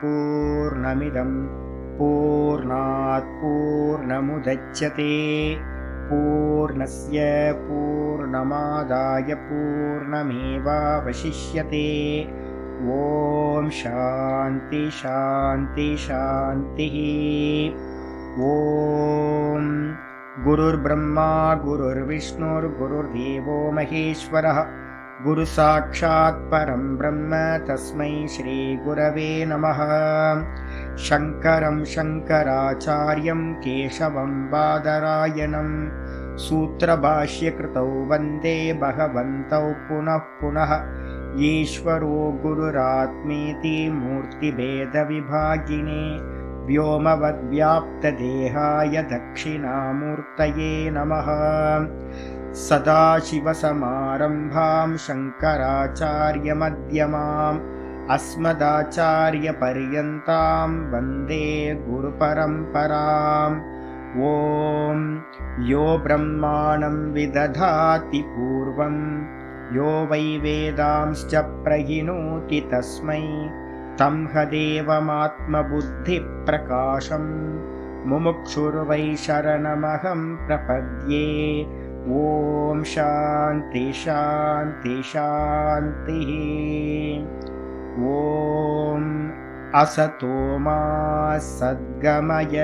पूर्णमिदं पूर्णात् पूर्णमुदच्यते पूर्णस्य पूर्णमादाय पूर्णमेवावशिष्यते। ॐ शान्ति शान्ति शान्तिः। ॐ गुरुर्ब्रह्मा गुरुर्विष्णुर्गुरुर्देवो महेश्वरः गुरुसाक्षात् परं ब्रह्म तस्मै श्रीगुरवे नमः। शङ्करं शङ्कराचार्यं केशवं बादरायणं सूत्रभाष्यकृतौ वन्दे भगवन्तौ पुनः पुनः। ईश्वरो गुरुरात्मेति मूर्तिभेदविभागिने व्योमवद्व्याप्तदेहाय दक्षिणामूर्तये नमः। सदाशिवसमारम्भां शङ्कराचार्यमध्यमाम् अस्मदाचार्यपर्यन्तां वन्दे गुरुपरम्पराम्। ॐ यो ब्रह्माणं विदधाति पूर्वं यो वै वेदांश्च प्रहिणोति तस्मै तं हदेवमात्मबुद्धिप्रकाशं मुमुक्षुर्वै शरणमहं प्रपद्ये। ॐ शान्ति शान्ति शान्तिः। ॐ असतो मा सद्गमय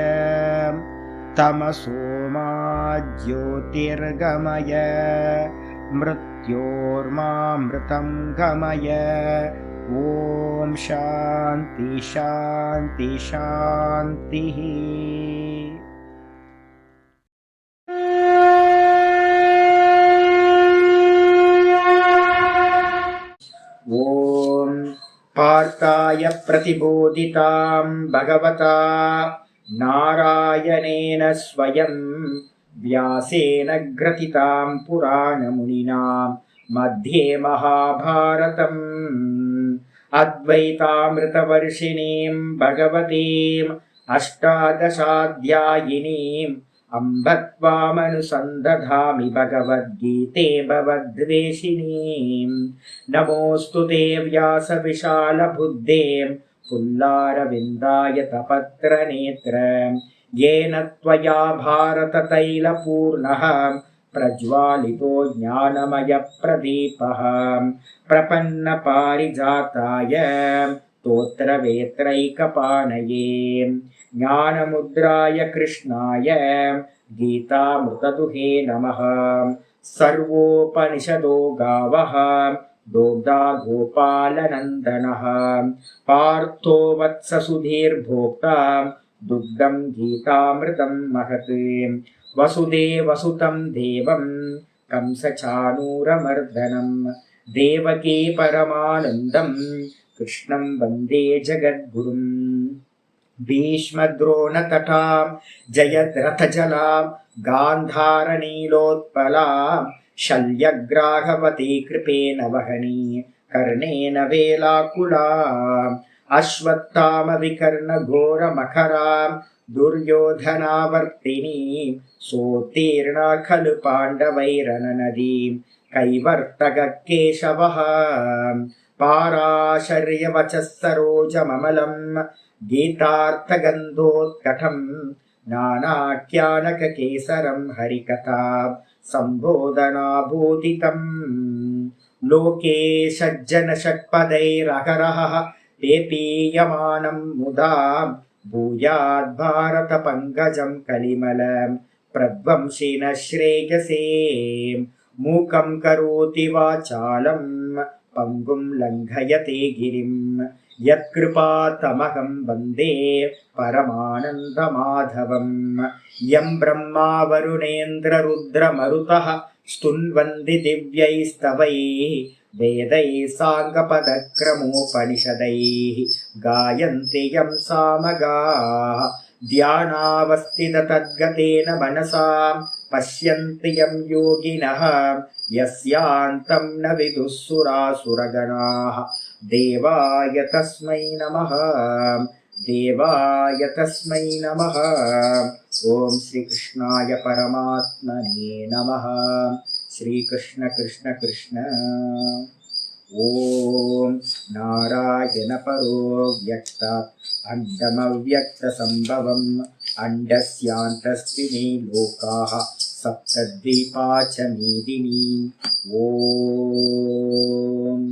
तमसो मा ज्योतिर्गमय मृत्योर्मामृतं गमय। ॐ शान्ति शान्ति शान्तिः। ॐ पार्थाय प्रतिबोधितां भगवता नारायणेन स्वयं व्यासेन ग्रथितां पुराणमुनिना मध्ये महाभारतम् अद्वैतामृतवर्षिणीं भगवतीम् अष्टादशाध्यायिनीम् अम्ब त्वामनुसन्दधामि भगवद्गीते भवद्वेषिणीम्। नमोऽस्तु ते व्यासविशालबुद्धे पुल्लारविन्दाय तपत्रनेत्र येन त्वया भारततैलपूर्णः प्रज्वालितो ज्ञानमयप्रदीपः प्रपन्नपारिजाताय स्तोत्रवेत्रैकपाणये ज्ञानमुद्राय कृष्णाय गीतामृतदुहे नमः। सर्वोपनिषदो गावः दोग्धा गोपालनन्दनः पार्थो वत्ससुधीर्भोक्ता दुग्धं गीतामृतं महत्। वसुदेवसुतं देवं कंसचाणूरमर्दनं देवकी परमानन्दं कृष्णं वन्दे जगद्गुरुम्। भीष्मद्रोणतटां जयद्रथजलां गान्धारनीलोत्पलां शल्यग्राहवती कृपेण वहनी कर्णेन वेलाकुलाम् अश्वत्थामविकर्णघोरमखरां दुर्योधनावर्तिनीं सोत्तीर्णा खलु पाण्डवैरननदीं कैवर्तककेशवः पाराशर्यवचः सरोजममलं गीतार्थगन्धोत्कटं नानाख्यानककेसरं हरिकथा सम्बोधनाभूतितम्। लोके सज्जनषट्पदैरहरः पेपीयमानं मुदा भूयाद्भारतपङ्कजं कलिमलं प्रध्वंसिनः श्रेयसे। मूकं करोति वाचालं पङ्गुं लङ्घयते गिरिं यत्कृपातमहं वन्दे परमानन्दमाधवम्। यं ब्रह्मा वरुणेन्द्ररुद्रमरुतः स्तुन्वन्ति दिव्यैस्तवैः वेदैः साङ्गपदक्रमोपनिषदैः गायन्ति यं सामगाः ध्यानावस्थिततद्गतेन मनसा पश्यन्ति यं योगिनः यस्यान्तं न विदुः सुरासुरगणाः। देवाय तस्मै नमः देवाय तस्मै नमः। ॐ श्रीकृष्णाय परमात्मने नमः। श्रीकृष्ण कृष्ण कृष्ण। ஓம் நாராயண பரோ வியக்தாத் அண்டமவ்யக்த சம்பவம் அண்டஸ்யாந்தஸ்தினி லோகாஹ சப்தத்வீபா ச மீதினி. ஓம்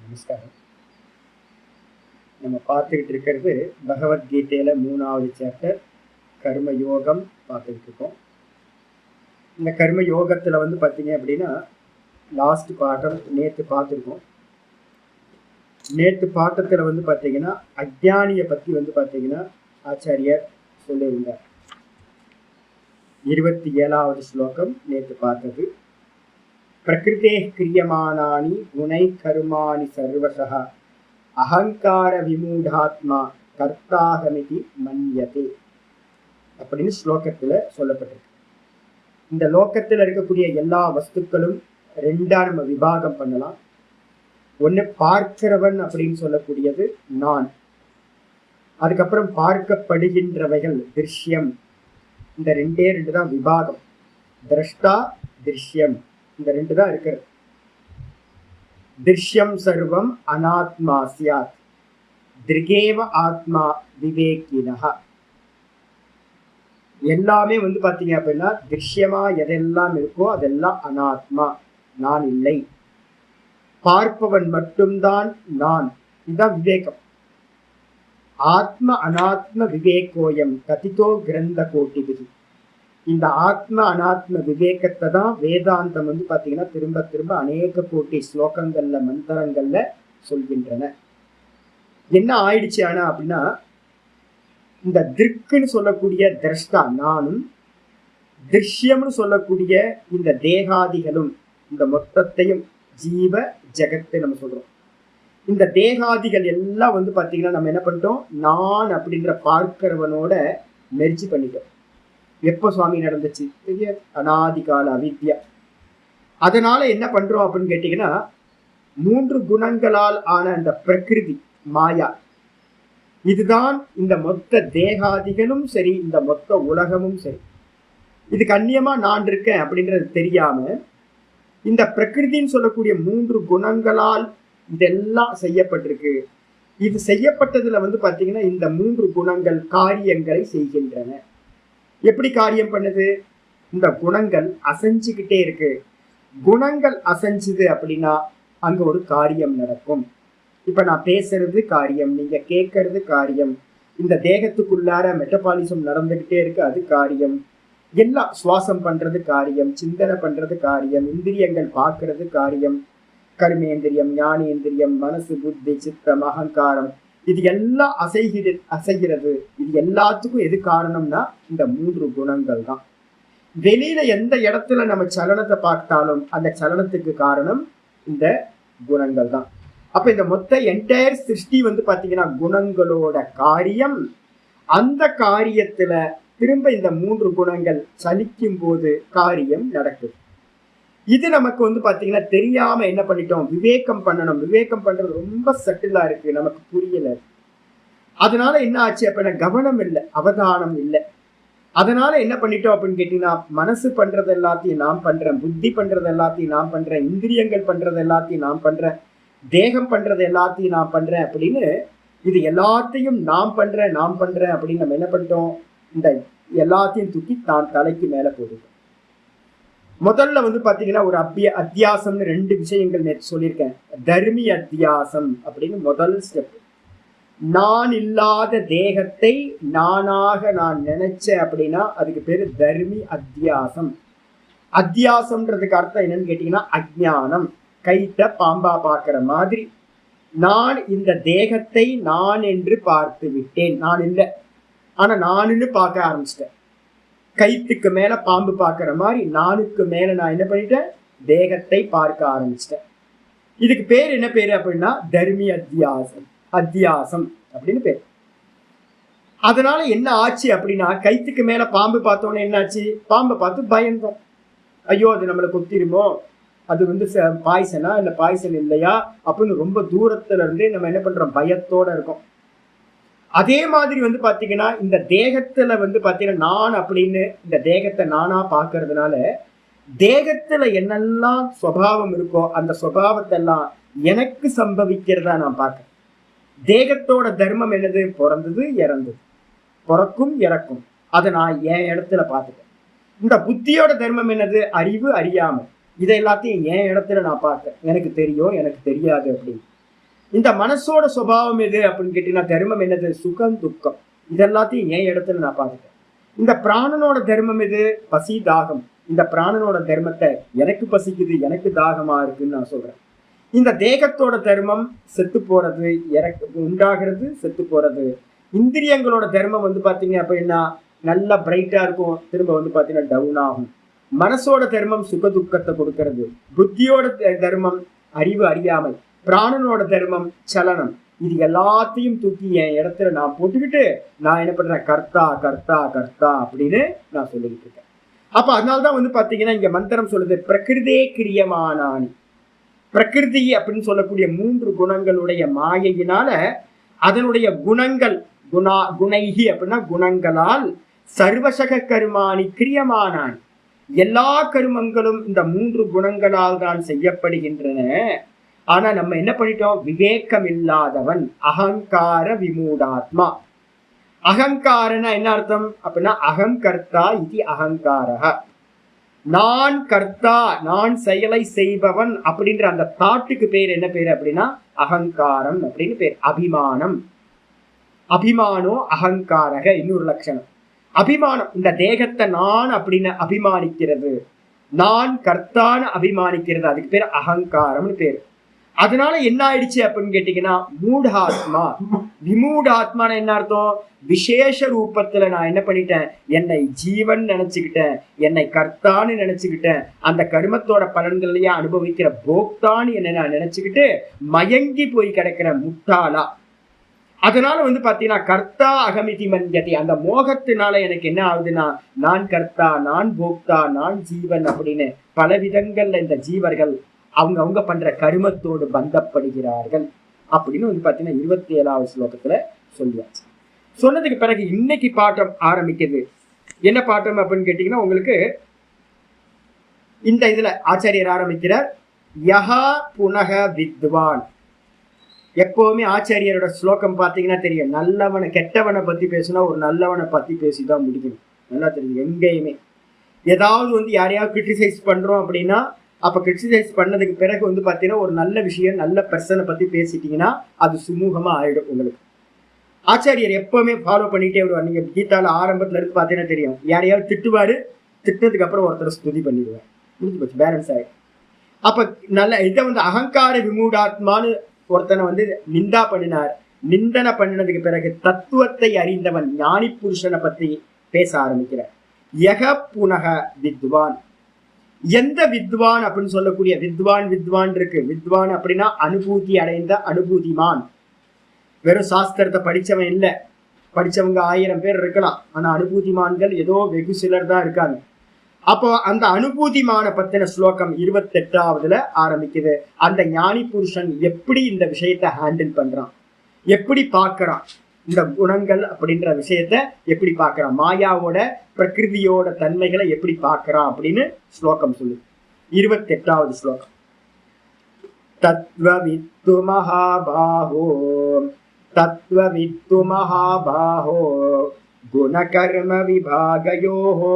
நமஸ்காரம். நம்ம பார்த்துக்கிட்டு இருக்கிறது பகவத்கீதையில 3வது சாப்டர் கர்மயோகம் பார்த்துக்கிட்டு இருக்கோம். இந்த கர்ம யோகத்தில் வந்து பார்த்தீங்க அப்படின்னா லாஸ்ட் பாட்டம் நேற்று பார்த்துருக்கோம். நேற்று பாட்டத்தில் வந்து பார்த்தீங்கன்னா அஜ்ஞானியை பற்றி வந்து பார்த்தீங்கன்னா ஆச்சாரியர் சொல்லியிருந்தார். 27வது ஸ்லோகம் நேற்று பார்த்தது. பிரகிருதே கிரியமானானி குணை கர்மாணி சர்வசஹ அகங்கார விமூடாத்மா கர்த்தாகமிதி மன்யதே அப்படின்னு ஸ்லோகத்தில் சொல்லப்பட்டிருக்கு. இந்த லோக்கத்தில் இருக்கக்கூடிய எல்லா வஸ்துக்களும் ரெண்டா நம்ம விபாகம் பண்ணலாம். ஒன்று பார்க்கிறவன் அப்படின்னு சொல்லக்கூடியது நான், அதுக்கப்புறம் பார்க்கப்படுகின்றவைகள் திருஷ்யம். இந்த ரெண்டே ரெண்டு தான் விபாகம். திரஷ்டா திருஷ்யம் இந்த ரெண்டு தான் இருக்கிறது. திருஷ்யம் சர்வம் அனாத்மா சியாத் திருகேவ ஆத்மா விவேகினஹ. எல்லாமே வந்து பார்த்தீங்க அப்படின்னா திருஷ்யமா எதெல்லாம் இருக்கோ அதெல்லாம் அனாத்மா, நான் இல்லை. பார்ப்பவன் மட்டும்தான் நான். இதுதான் விவேகம். ஆத்ம அனாத்ம விவேகோயம் கதிதோ கிரந்த கோட்டிபிகி. இந்த ஆத்ம அனாத்ம விவேகத்தை தான் வேதாந்தம் வந்து பார்த்தீங்கன்னா திரும்ப திரும்ப அநேக கோட்டி ஸ்லோகங்கள்ல மந்திரங்கள்ல சொல்கின்றன. என்ன ஆயிடுச்சு ஆனா அப்படின்னா இந்த திருக்குன்னு சொல்லக்கூடிய திரஷ்டா நானும், திருஷ்யம்னு சொல்லக்கூடிய இந்த தேகாதிகளும், இந்த மொத்தத்தையும் ஜீவ ஜெகத்தை நம்ம சொல்றோம். இந்த தேகாதிகள் எல்லாம் வந்து பார்த்தீங்கன்னா நம்ம என்ன பண்ணிட்டோம், நான் அப்படின்ற பார்க்கிறவனோட மெர்ஜி பண்ணிட்டோம். எப்போ சுவாமி நடந்துச்சு? பெரிய அனாதிகால அவித்யா. அதனால என்ன பண்றோம் அப்படின்னு கேட்டீங்கன்னா 3 குணங்களால் ஆன அந்த பிரகிருதி மாயா, இதுதான் இந்த மொத்த தேகாதிகளும் சரி, இந்த மொத்த உலகமும் சரி. இதுக்கு அந்நியமா நான் இருக்கேன் அப்படின்றது தெரியாம இந்த பிரகிருதின்னு சொல்லக்கூடிய 3 குணங்களால் இதெல்லாம் செய்யப்பட்டிருக்கு. இது செய்யப்பட்டதுல வந்து பாத்தீங்கன்னா இந்த 3 குணங்கள் காரியங்களை செய்கின்றன. எப்படி காரியம் பண்ணுது? இந்த குணங்கள் அசைஞ்சுக்கிட்டே இருக்கு. குணங்கள் அசைஞ்சுது அப்படின்னா அங்க ஒரு காரியம் நடக்கும். இப்ப நான் பேசுறது காரியம், நீங்க கேட்கறது காரியம், இந்த தேகத்துக்குள்ளார மெட்டபாலிசம் நடந்துகிட்டே இருக்கு, அது காரியம். எல்லாம் சுவாசம் பண்றது காரியம், சிந்தனை பண்றது காரியம், இந்திரியங்கள் பார்க்கறது காரியம், கர்மேந்திரியம், ஞானேந்திரியம், மனசு, புத்தி, சித்தம், அகங்காரம், இது எல்லாம் அசைகிறது. இது எல்லாத்துக்கும் எது காரணம்னா இந்த 3 குணங்கள் தான். வெளியில எந்த இடத்துல நம்ம சலனத்தை பார்த்தாலும் அந்த சலனத்துக்கு காரணம் இந்த குணங்கள் தான். அப்ப இந்த மொத்த என்டையர் சிருஷ்டி வந்து பாத்தீங்கன்னா குணங்களோட காரியம். அந்த காரியத்துல திரும்ப இந்த 3 குணங்கள் சலிக்கும் போது காரியம் நடக்குது. இது நமக்கு வந்து பாத்தீங்கன்னா தெரியாம என்ன பண்ணிட்டோம், விவேகம் பண்ணணும். விவேகம் பண்றது ரொம்ப சட்டிலா இருக்கு, நமக்கு புரியல. அதனால என்ன ஆச்சு அப்படின்னா கவனம் இல்லை, அவதானம் இல்லை. அதனால என்ன பண்ணிட்டோம் அப்படின்னு கேட்டீங்கன்னா மனசு பண்றது எல்லாத்தையும் நான் பண்றேன், புத்தி பண்றது எல்லாத்தையும் நான் பண்றேன், இந்திரியங்கள் பண்றது எல்லாத்தையும் நான் பண்றேன், தேகம் பண்றது எல்லாத்தையும் நான் பண்றேன் அப்படின்னு இது எல்லாத்தையும் நான் பண்றேன் அப்படின்னு நம்ம என்ன பண்ணிட்டோம், இந்த எல்லாத்தையும் தூக்கி தான் தலைக்கு மேல போட்டுட்டோம். முதல்ல வந்து பாத்தீங்கன்னா ஒரு அத்தியாசம்னு 2 விஷயங்கள் நேற்று சொல்லியிருக்கேன். தர்மி அத்தியாசம் அப்படின்னு முதல் ஸ்டெப். நான் இல்லாத தேகத்தை நானாக நான் நினைச்சேன் அப்படின்னா அதுக்கு பேரு தர்மி அத்தியாசம். அத்தியாசம்ன்றதுக்கு அர்த்தம் என்னன்னு கேட்டீங்கன்னா அஜ்ஞானம். கைட்ட பாம்பா பார்க்கிற மாதிரி நான் இந்த தேகத்தை நான் என்று பார்த்து விட்டேன். நான் இல்லை, ஆனா நானுன்னு பார்க்க ஆரம்பிச்சிட்டேன். கைத்துக்கு மேல பாம்பு பார்க்கிற மாதிரி நானுக்கு மேல நான் என்ன பண்ணிட்டேன், தேகத்தை பார்க்க ஆரம்பிச்சிட்டேன். இதுக்கு பேர் என்ன பேரு அப்படின்னா தர்மி அத்தியாசம் அப்படின்னு பேர். அதனால என்ன ஆச்சு அப்படின்னா கைத்துக்கு மேல பாம்பு பார்த்தோன்னே என்னாச்சு, பாம்பை பார்த்து பயந்தோம். ஐயோ அது நம்மளை கொத்திருமோ, அது வந்து பாய்சனா இல்ல பாய்சன் இல்லையா அப்படின்னு ரொம்ப தூரத்துல இருந்தே நம்ம என்ன பண்றோம், பயத்தோட இருக்கோம். அதே மாதிரி வந்து பாத்தீங்கன்னா இந்த தேகத்துல வந்து பாத்தீங்கன்னா நான் அப்படின்னு இந்த தேகத்தை நானா பாக்குறதுனால தேகத்துல என்னெல்லாம் சுபாவம் இருக்கோ அந்த சுபாவத்தை எல்லாம் எனக்கு சம்பவிக்கிறதா நான் பார்க்கிறேன். தேகத்தோட தர்மம் என்னது? பிறந்தது இறந்தது, பிறக்கும் இறக்கும். அதை நான் என் இடத்துல பார்த்துட்டேன். இந்த புத்தியோட தர்மம் என்னது? அறிவு அறியாமை. இதை எல்லாத்தையும் என் இடத்துல நான் பார்த்தேன். எனக்கு தெரியும், எனக்கு தெரியாது அப்படின்னு. இந்த மனசோட சுபாவம் எது அப்படின்னு கேட்டீங்கன்னா தர்மம் என்னது? சுகம் துக்கம். இதெல்லாத்தையும் என் இடத்துல நான் பார்த்துட்டேன். இந்த பிராணனோட தர்மம் எது? பசி தாகம். இந்த பிராணனோட தர்மத்தை எனக்கு பசிக்குது, எனக்கு தாகமா இருக்குன்னு நான் சொல்றேன். இந்த தேகத்தோட தர்மம் செத்து போறது, உண்டாகிறது, செத்து போறது. இந்திரியங்களோட தர்மம் வந்து பாத்தீங்க அப்படின்னா நல்லா பிரைட்டா இருக்கும், திரும்ப வந்து பாத்தீங்கன்னா டவுன் ஆகும். மனசோட தர்மம் சுக துக்கத்தை கொடுக்கறது. புத்தியோட தர்மம் அறிவு அறியாமை. பிராணனோட தர்மம் சலனம். இது எல்லாத்தையும் தூக்கி என் இடத்துல நான் போட்டுக்கிட்டு நான் என்ன பண்றேன்? கர்த்தா கர்த்தா கர்த்தா அப்படின்னு நான் சொல்லிக்கிட்டு இருக்கேன். அப்ப அதனால்தான் வந்து பாத்தீங்கன்னா இங்க மந்திரம் சொல்லுது பிரகிருதே கிரியமானானி. பிரகிருதி அப்படின்னு சொல்லக்கூடிய 3 குணங்களுடைய மாயையினால அதனுடைய குணங்கள் குணைகி அப்படின்னா குணங்களால் சர்வசக கருமானி கிரியமானான். எல்லா கருமங்களும் இந்த 3 குணங்களால் தான் செய்யப்படுகின்றன. ஆனா நம்ம என்ன பண்ணிட்டோம்? விவேகம் இல்லாதவன், அகங்கார விமூடாத்மா. அகங்காரனா என்ன அர்த்தம் அப்படின்னா அகம் கர்த்தா இது அகங்காரக. நான் கர்த்தா, நான் செயலை செய்பவன் அப்படின்ற அந்த தாட்டுக்கு பேர் என்ன பேரு அப்படின்னா அகங்காரம் அப்படின்னு பேர். அபிமானம். அபிமானோ அகங்காரக இன்னொரு லட்சணம். அபிமானம் இந்த தேகத்தை நான் அப்படின்னு அபிமானிக்கிறது, நான் கர்த்தான்னு அபிமானிக்கிறது, அதுக்கு பேர் அகங்காரம்னு பேரு. அதனால என்ன ஆயிடுச்சு அப்படின்னு கேட்டீங்கன்னா மூடாத்மா. விமூடாத்மான என்ன அர்த்தம்? விசேஷ ரூபத்துல நான் என்ன பண்ணிட்டேன்? என்னை ஜீவன் நினைச்சுக்கிட்டேன், என்னை கர்த்தான்னு நினைச்சுக்கிட்டேன், அந்த கர்மத்தோட பலன்களையே அனுபவிக்கிற போக்தான்னு என்ன நான் நினைச்சுக்கிட்டு மயங்கி போய் கிடக்கிற முட்டாளா. அதனால வந்து பாத்தீங்கன்னா கர்த்தா அகமிதி மன்யதி. அந்த மோகத்தினால எனக்கு என்ன ஆகுதுன்னா நான் கர்த்தா, நான் போக்தா, நான் ஜீவன் அப்படின்னு பல விதங்கள்ல இந்த ஜீவர்கள் அவங்க பண்ற கருமத்தோடு பந்தப்படுகிறார்கள் அப்படின்னு வந்து பாத்தீங்கன்னா 27வது ஸ்லோகத்துல சொல்லியாச்சு. சொன்னதுக்கு பிறகு இன்னைக்கு பாட்டம் ஆரம்பிக்குது. என்ன பாட்டம் அப்படின்னு கேட்டீங்கன்னா உங்களுக்கு இந்த இதுல ஆச்சாரியர் ஆரம்பிக்கிறார் யஹா புனக வித்வான். எப்பவுமே ஆச்சாரியரோட ஸ்லோகம் பார்த்தீங்கன்னா தெரியும், நல்லவனை கெட்டவனை பத்தி பேசினா ஒரு நல்லவனை பத்தி பேசிதான் முடிக்கணும். நல்லா தெரியும். எங்கேயுமே ஏதாவது வந்து யாரையாவது கிரிட்டிசைஸ் பண்றோம் அப்படின்னா அப்ப கிரிட்டிசைஸ் பண்ணதுக்கு பிறகு வந்து பாத்தீங்கன்னா ஒரு நல்ல விஷயம் நல்ல பர்சனை பத்தி பேசிட்டீங்கன்னா அது சுமூகமா ஆயிடும் உங்களுக்கு. ஆச்சாரியர் எப்பவுமே ஃபாலோ பண்ணிட்டே வருவார். நீங்க கீதால ஆரம்பத்துல இருந்து பாத்தீங்கன்னா தெரியும், யாரையாவது திட்டுவாரு, திட்டதுக்கு அப்புறம் ஒருத்தரை ஸ்துதி பண்ணிடுவார், முடிஞ்சு போச்சு, பேலன்ஸ் ஆயிடும். அப்ப நல்ல இதை வந்து அகங்கார விமூடாத்மான்னு ஒருத்தனை வந்து நிந்தா பண்ணினார். நிந்தனை பண்ணினதுக்கு பிறகு தத்துவத்தை அறிந்தவன் ஞானி புருஷனை பத்தி பேச ஆரம்பிக்கிறார். யக புனக வித்வான். எந்த வித்வான் அப்படின்னு சொல்லக்கூடிய வித்வான் இருக்கு. வித்வான் அப்படின்னா அனுபூதி அடைந்த அனுபூதிமான். வெறும் சாஸ்திரத்தை படிச்சவன் இல்லை, படிச்சவங்க 1000 பேர் இருக்கலாம், ஆனா அனுபூதிமான்கள் ஏதோ வெகு சிலர் தான் இருக்காங்க. அப்போ அந்த அனுபூதிமான பத்தின ஸ்லோகம் 28வதுல ஆரம்பிக்குது. அந்த ஞானி புருஷன் எப்படி இந்த விஷயத்தை ஹேண்டில் பண்றான், எப்படி பார்க்கறான், இந்த குணங்கள் அப்படின்ற விஷயத்த எப்படி பார்க்கறான், மாயாவோட பிரகிருதியோட தன்மைகளை எப்படி பார்க்கறான் அப்படின்னு ஸ்லோகம் சொல்லு. 28வது ஸ்லோகம். தத்வவித்து மகாபாஹோ தத்வவித்து மகாபாஹோ குணகர்ம விபாகயோஹோ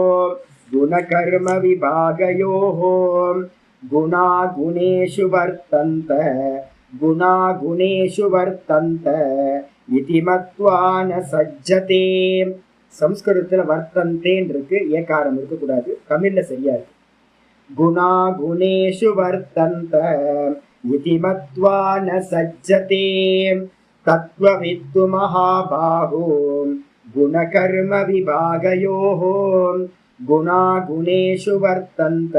குணகர்ம விபாகயோஹோ குணா குணேஷு வர்த்தந்த குணா குணேஷு வர்த்தந்த இதி மத்வா ந சஜ்ஜதே. சம்ஸ்கிருதத்துல வர்த்தந்தேன்னு இருக்கு, ஏகாரம் இருக்கக்கூடாது, தமிழ்ல சரியா இருக்கு. குணா குணேஷு வர்த்தந்த இதி மத்வா ந சஜ்ஜதே தத்வவித்து மகாபாஹோ குணகர்ம விபாகயோஹோ குணா குணேஷு வர்த்தந்த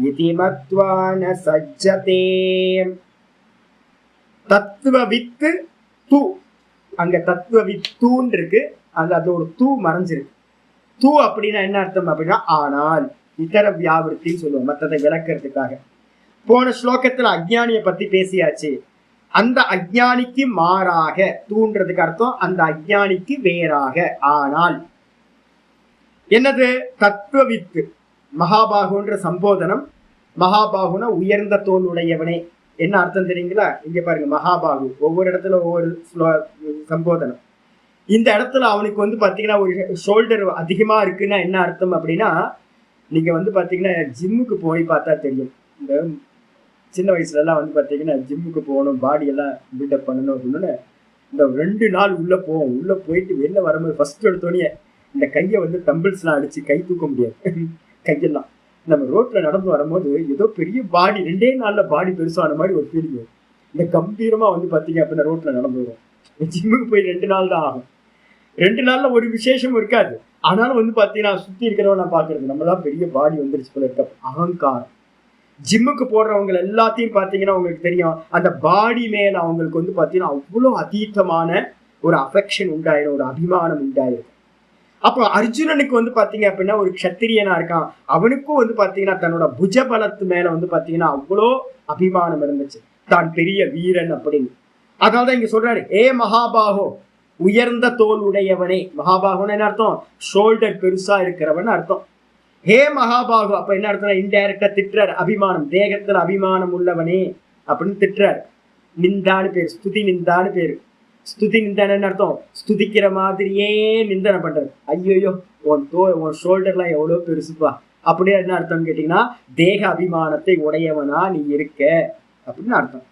இதி மத்வா ந சஜ்ஜதே. தத்துவவித்து தூ, அங்க தத்துவவித்தூன்னு இருக்கு, அது ஒரு தூ மறைஞ்சிருக்கு. தூ அப்படின்னா என்ன அர்த்தம் அப்படின்னா ஆனால், இதர வியாவிருத்தின்னு சொல்லுவோம் மற்றதை விளக்கிறதுக்காக. போன ஸ்லோகத்துல அஜ்ஞானியை பத்தி பேசியாச்சு. அந்த அஜ்ஞானிக்கு மாறாக, தூன்றதுக்கு அர்த்தம் அந்த அஜ்ஞானிக்கு வேறாக. ஆனால் என்னது? தத்துவவித்து. மகாபாகுன்ற சம்போதனம். மகாபாகுனா உயர்ந்த தோல் உடையவனே. என்ன அர்த்தம் தெரியுங்களா? இங்க பாருங்க, மகாபாகு ஒவ்வொரு இடத்துல ஒவ்வொரு சம்போதனம். இந்த இடத்துல அவனுக்கு பாத்தீங்கன்னா ஒரு ஷோல்டர் அதிகமா இருக்குன்னா என்ன அர்த்தம் அப்படின்னா, நீங்க பாத்தீங்கன்னா ஜிம்முக்கு போய் பார்த்தா தெரியும். இந்த சின்ன வயசுல எல்லாம் பாத்தீங்கன்னா ஜிம்முக்கு போகணும், பாடி எல்லாம் பில்டப் பண்ணணும் அப்படின்னு இந்த 2 நாள் உள்ள போவோம். உள்ள போயிட்டு வெளில வரும்போது ஃபர்ஸ்ட் எடுத்தோடனே இந்த கையை டம்பிள்ஸ்லாம் அடிச்சு கை தூக்க முடியாது. கையெல்லாம் நம்ம ரோட்ல நடந்து வரும்போது ஏதோ பெரிய பாடி 2 நாள்ல பாடி பெருசான மாதிரி ஒரு ஃபீலிங் வரும். இந்த கம்பீரமா பாத்தீங்க அப்படின்னா ரோட்ல நடந்து வரும். ஜிம்முக்கு போய் 2 நாள் தான் ஆகும். 2 நாள்ல ஒரு விசேஷம் இருக்காது. ஆனாலும் பாத்தீங்கன்னா சுத்தி இருக்கிறவங்க நான் பாக்குறது நம்மளாம் பெரிய பாடி வந்துருச்சு போல இருக்க அகங்காரம். ஜிம்முக்கு போடுறவங்க எல்லாத்தையும் பாத்தீங்கன்னா உங்களுக்கு தெரியும், அந்த பாடி மேல அவங்களுக்கு பாத்தீங்கன்னா அவ்வளவு அதீதமான ஒரு அஃபெக்ஷன் உண்டாயிரும், ஒரு அபிமானம் உண்டாயிரும். அப்போ அர்ஜுனனுக்கு பாத்தீங்க அப்படின்னா ஒரு க்ஷத்திரியனா இருக்கான். அவனுக்கும் பாத்தீங்கன்னா தன்னோட புஜபலத்து மேல பாத்தீங்கன்னா அவ்வளோ அபிமானம் இருந்துச்சு, தான் பெரிய வீரன் அப்படின்னு. அதனாலதான் இங்க சொல்றாரு, ஏ மகாபாகோ, உயர்ந்த தோல் உடையவனே. மகாபாகுன்னு என்ன அர்த்தம்? ஷோல்டர் பெருசா இருக்கிறவன் அர்த்தம். ஹே மகாபாகு அப்ப என்ன அர்த்தம்? இன்டைரக்டா திட்டுறாரு, அபிமானம், தேகத்துல அபிமானம் உள்ளவனே அப்படின்னு திட்டுறாரு. நிந்தான்னு பேரு, ஸ்துதி நிந்தான்னு பேரு. ஸ்துதி நிந்தான்னு என்ன அர்த்தம்? ஸ்துதிக்கிற மாதிரியே நிந்தனை பண்றது. ஐயோயோ உன் ஷோல்டர்லாம் எவ்வளவு பெருசுப்பா அப்படியே என்ன அர்த்தம்னு கேட்டீங்கன்னா, தேக அபிமானத்தை உடையவனா நீ இருக்க அப்படின்னு அர்த்தம்.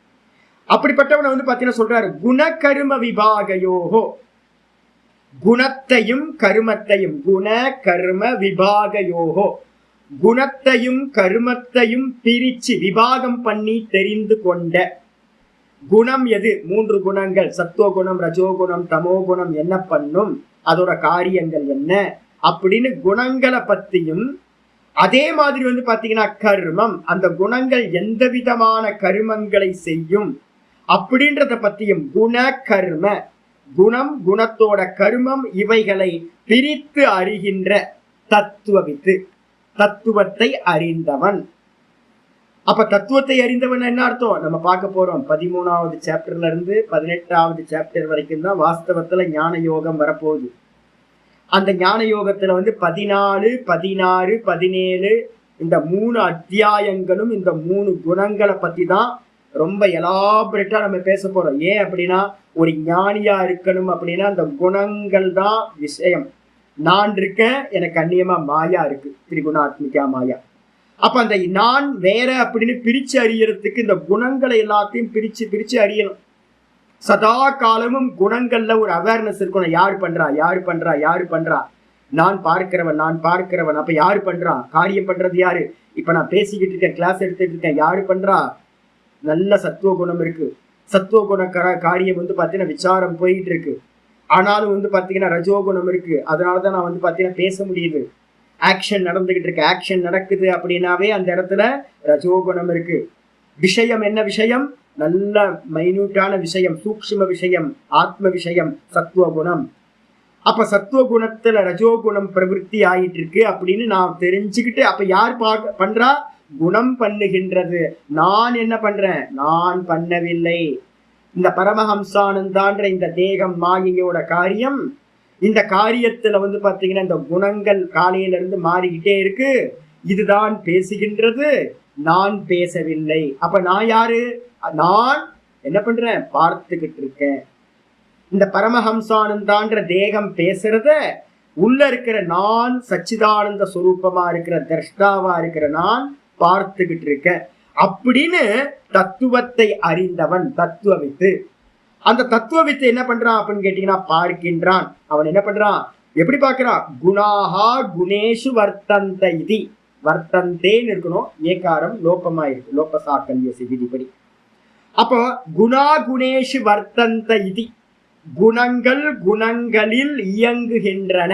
அப்படிப்பட்டவனை பாத்தீங்கன்னா சொல்றாரு, குணகரும விபாகயோகோ. குணத்தையும் கருமத்தையும், குண கர்ம விபாகயோகோ, குணத்தையும் கருமத்தையும் பிரிச்சு விபாகம் பண்ணி தெரிந்து கொண்ட. குணம் எது? 3 குணங்கள், சத்துவகுணம், ரஜோகுணம், தமோகுணம் என்ன பண்ணும், அதோட காரியங்கள் என்ன அப்படின்னு குணங்களை பத்தியும், அதே மாதிரி பாத்தீங்கன்னா கர்மம், அந்த குணங்கள் எந்த விதமான கருமங்களை செய்யும் அப்படின்றத பத்தியும், குண கர்ம, குணம் குணத்தோட கர்மம் இவைகளை பிரித்து அறிகின்ற தத்துவவித்து, தத்துவத்தை அறிந்தவன். அப்ப தத்துவத்தை அறிந்தவன் என்ன அர்த்தம் நம்ம பார்க்க போறோம். 13வது சாப்டர்ல இருந்து 18வது சாப்டர் வரைக்கும் தான் வாஸ்தவத்துல ஞான யோகம் வரப்போகுது. அந்த ஞான யோகத்துல 14, 16, 17 இந்த 3 அத்தியாயங்களும் இந்த 3 குணங்களை பத்தி தான் ரொம்ப எலாபரேட்டா நம்ம பேச போறோம். ஏன் அப்படின்னா, ஒரு ஞானியா இருக்கணும் அப்படின்னா அந்த குணங்கள் தான் விஷயம். நான் இருக்கேன், எனக்கு அந்நியமா மாயா இருக்கு, திரிகுணாத்மிகா மாயா. அப்ப அந்த நான் வேற அப்படின்னு பிரிச்சு அறியறதுக்கு இந்த குணங்களை எல்லாத்தையும் பிரிச்சு பிரிச்சு அறியணும். சதா காலமும் குணங்கள்ல ஒரு அவேர்னஸ் இருக்கணும். யாரு பண்றா, யாரு பண்றா, யாரு பண்றா, நான் பார்க்கிறவன், நான் பார்க்கிறவன். அப்ப யாரு பண்றா, காரியம் பண்றது யாரு? இப்ப நான் பேசிக்கிட்டு இருக்கேன், கிளாஸ் எடுத்துட்டு இருக்கேன், யாரு பண்றா? நல்ல சத்துவ குணம் இருக்கு. சத்துவ குண காரியம் பாத்தீங்கன்னா விசாரம் போயிட்டு இருக்கு. ஆனாலும் பாத்தீங்கன்னா ரஜோகுணம் இருக்கு. அதனாலதான் நான் பாத்தீங்கன்னா பேச முடியுது. ஆக்ஷன் நடந்துகிட்டு இருக்கு, ஆக்ஷன் நடக்குது அப்படின்னாவே அந்த இடத்துல ரஜோகுணம் இருக்கு. விஷயம் என்ன விஷயம்? நல்ல மைன்யூட்டான விஷயம், சூக்ஷ்ம விஷயம், ஆத்ம விஷயம், சத்துவ குணம். அப்ப சத்துவ குணத்துல ரஜோகுணம் பிரவருத்தி ஆயிட்டு இருக்கு அப்படின்னு நான் தெரிஞ்சுக்கிட்டு, அப்ப யார் பண்றா? குணம் பண்ணுகின்றது. நான் என்ன பண்றேன்? நான் பண்ணவில்லை. இந்த பரமஹம்சானந்தான்ற இந்த தேகம் மாயையோட காரியம். இந்த காரியத்துல பாத்தீங்கன்னா இந்த குணங்கள் காலையில இருந்து மாறிக்கிட்டே இருக்கு. இதுதான் பேசுகின்றது, நான் பேசவில்லை. அப்ப நான் யாரு? நான் என்ன பண்றேன்? பார்த்துக்கிட்டு இருக்கேன். இந்த பரமஹம்சானந்தான்ற தேகம் பேசுறத உள்ள இருக்கிற நான், சச்சிதானந்த சுரூபமா இருக்கிற திரஷ்டாவா இருக்கிற நான் பார்த்துக்கிட்டு இருக்கேன் அப்படின்னு தத்துவத்தை அறிந்தவன் தத்துவவித்து. அந்த தத்துவவித்து என்ன பண்றான் அப்படின்னு கேட்டீங்கன்னா, பார்க்கின்றான். அவன் என்ன பண்றான்? எப்படி பார்க்கிறான்? குணாஹா குணேஷு வர்த்தந்த இதி. வர்த்தந்தேன்னு இருக்கணும், ஏகாரம் லோபமா இருக்கு, லோபசாக்கல்ய விதிப்படி. அப்போ குணா குணேஷு வர்த்தந்த இதி, குணங்கள் குணங்களில் இயங்குகின்றன.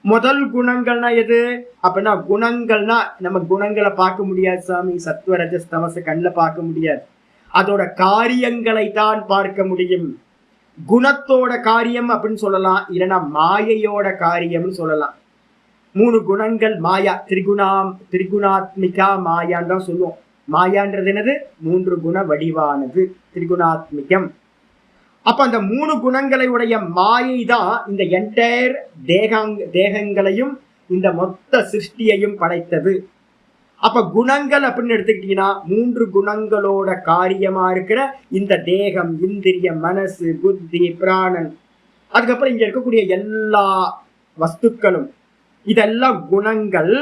முதல் குணங்கள்னா எது அப்படின்னா, குணங்கள்னா நம்ம குணங்களை பார்க்க முடியாது சாமி, சத்துவ ரஜஸ் தமச கண்ணில் பார்க்க முடியாது. அதோட காரியங்களை தான் பார்க்க முடியும். குணத்தோட காரியம் அப்படின்னு சொல்லலாம், இல்லைன்னா மாயையோட காரியம்னு சொல்லலாம். 3 குணங்கள் மாயா, திரிகுணாத்மிகா மாயான்னு தான் சொல்லுவோம். மாயான்றது என்னது? 3 குண வடிவானது, திரிகுணாத்மிகம். அப்ப அந்த 3 குணங்களை உடைய மாயை தான் இந்த என்டையர் தேகங்களையும் இந்த மொத்த சிருஷ்டியையும் படைத்தது. அப்ப குணங்கள் அப்படின்னு எடுத்துக்கிட்டீங்கன்னா 3 குணங்களோட காரியமா இருக்கிற இந்த தேகம், இந்திரியம், மனசு, புத்தி, பிராணன், அதுக்கப்புறம் இங்க இருக்கக்கூடிய எல்லா வஸ்துக்களும், இதெல்லாம் குணங்கள்.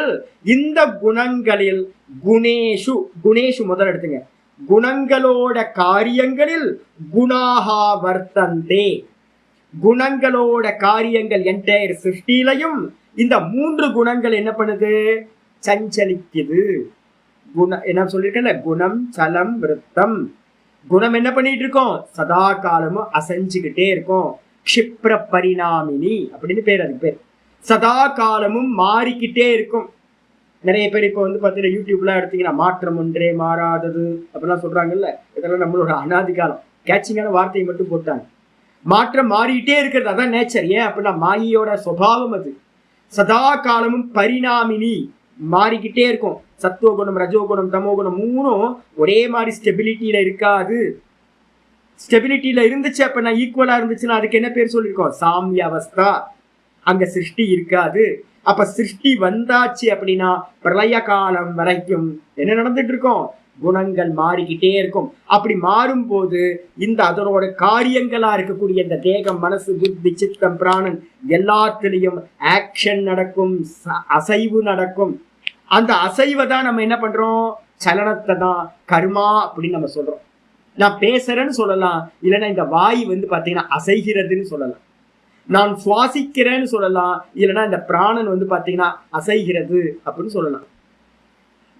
இந்த குணங்களில் குணேஷு, குணேஷு முதல் எடுத்துங்க, குணங்களோட காரியங்களில் குணாஹா வர்த்தந்தே, குணங்களோட காரியங்கள் என்டையர் சிருஷ்டிலையும் இந்த 3 குணங்கள் என்ன பண்ணுது, சஞ்சலிக்குது. என்ன சொல்லிருக்கேன்ல, குணம் சலம் விருத்தம். குணம் என்ன பண்ணிட்டு இருக்கோம், சதா காலமும் அசைஞ்சுக்கிட்டே இருக்கும். க்ஷிப்ர பரிணாமினி அப்படின்னு பேர், அதுக்கு பேர். சதா காலமும் மாறிக்கிட்டே இருக்கும். நிறைய பேர் இப்ப பாத்தீங்கன்னா யூடியூப்லாம் எடுத்தீங்கன்னா மாற்றம் ஒன்றே மாறாதது அப்படிலாம் சொல்றாங்கல்ல, இதெல்லாம் நம்மளோட அனாதி காலம் கேட்சிங்கான வார்த்தையை மட்டும் போட்டாங்க. மாற்றம் மாறிக்கிட்டே இருக்கிறது, அதான் நேச்சர். ஏன் அப்படின்னா மாயியோட சுபாவம் அது. சதா காலமும் பரிணாமினி, மாறிக்கிட்டே இருக்கும். சத்துவகுணம், ரஜோகுணம், தமோகுணம் 3ம் ஒரே மாதிரி ஸ்டெபிலிட்டியில இருக்காது. ஸ்டெபிலிட்டியில இருந்துச்சு அப்படின்னா, ஈக்குவலா இருந்துச்சுன்னா அதுக்கு என்ன பேர் சொல்லியிருக்கோம், சாமிய அவஸ்தா. அங்க சிருஷ்டி இருக்காது. அப்ப சிருஷ்டி வந்தாச்சு அப்படின்னா பிரளய காலம் வரைக்கும் என்ன நடந்துட்டு இருக்கும், குணங்கள் மாறிக்கிட்டே இருக்கும். அப்படி மாறும் போது இந்த அதனோட காரியங்களா இருக்கக்கூடிய இந்த தேகம், மனசு, புத்தி, சித்தம், பிராணன் எல்லாத்திலையும் ஆக்ஷன் நடக்கும், அசைவு நடக்கும். அந்த அசைவை தான் நம்ம என்ன பண்றோம், சலனத்தை தான் கர்மா அப்படின்னு நம்ம சொல்றோம். நான் பேசுறேன்னு சொல்லலாம், இல்லைன்னா இந்த வாய் பாத்தீங்கன்னா அசைகிறதுன்னு சொல்லலாம். நான் சுவாசிக்கிறேன்னு சொல்லலாம், இல்லைன்னா இந்த பிராணன் பாத்தீங்கன்னா அசைகிறது அப்படின்னு சொல்லலாம்.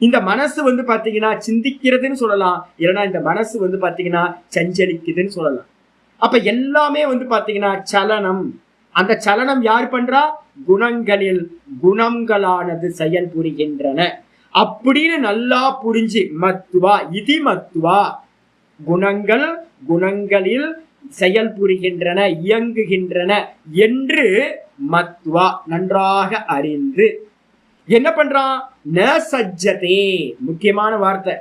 இந்த மனசு பாத்தீங்கன்னா சிந்திக்கிறதுன்னு சொல்லலாம், இல்லைன்னா இந்த மனசு பாத்தீங்கன்னா சஞ்சலிக்குதுன்னு சொல்லலாம். அப்ப எல்லாமே பாத்தீங்கன்னா சலனம். அந்த சலனம் யார் பண்றா, குணங்களில் குணங்களானது செயல் புரிகின்றன அப்படின்னு நல்லா புரிஞ்சு, மத்துவா இதி மத்துவா, குணங்கள் குணங்களில் செயல் புரிகின்றன, இயங்குகின்றன என்று மத்துவா நன்றாக அறிந்து என்ன பண்றான், ந சஜ்ஜதே. முக்கியமான வார்த்தை.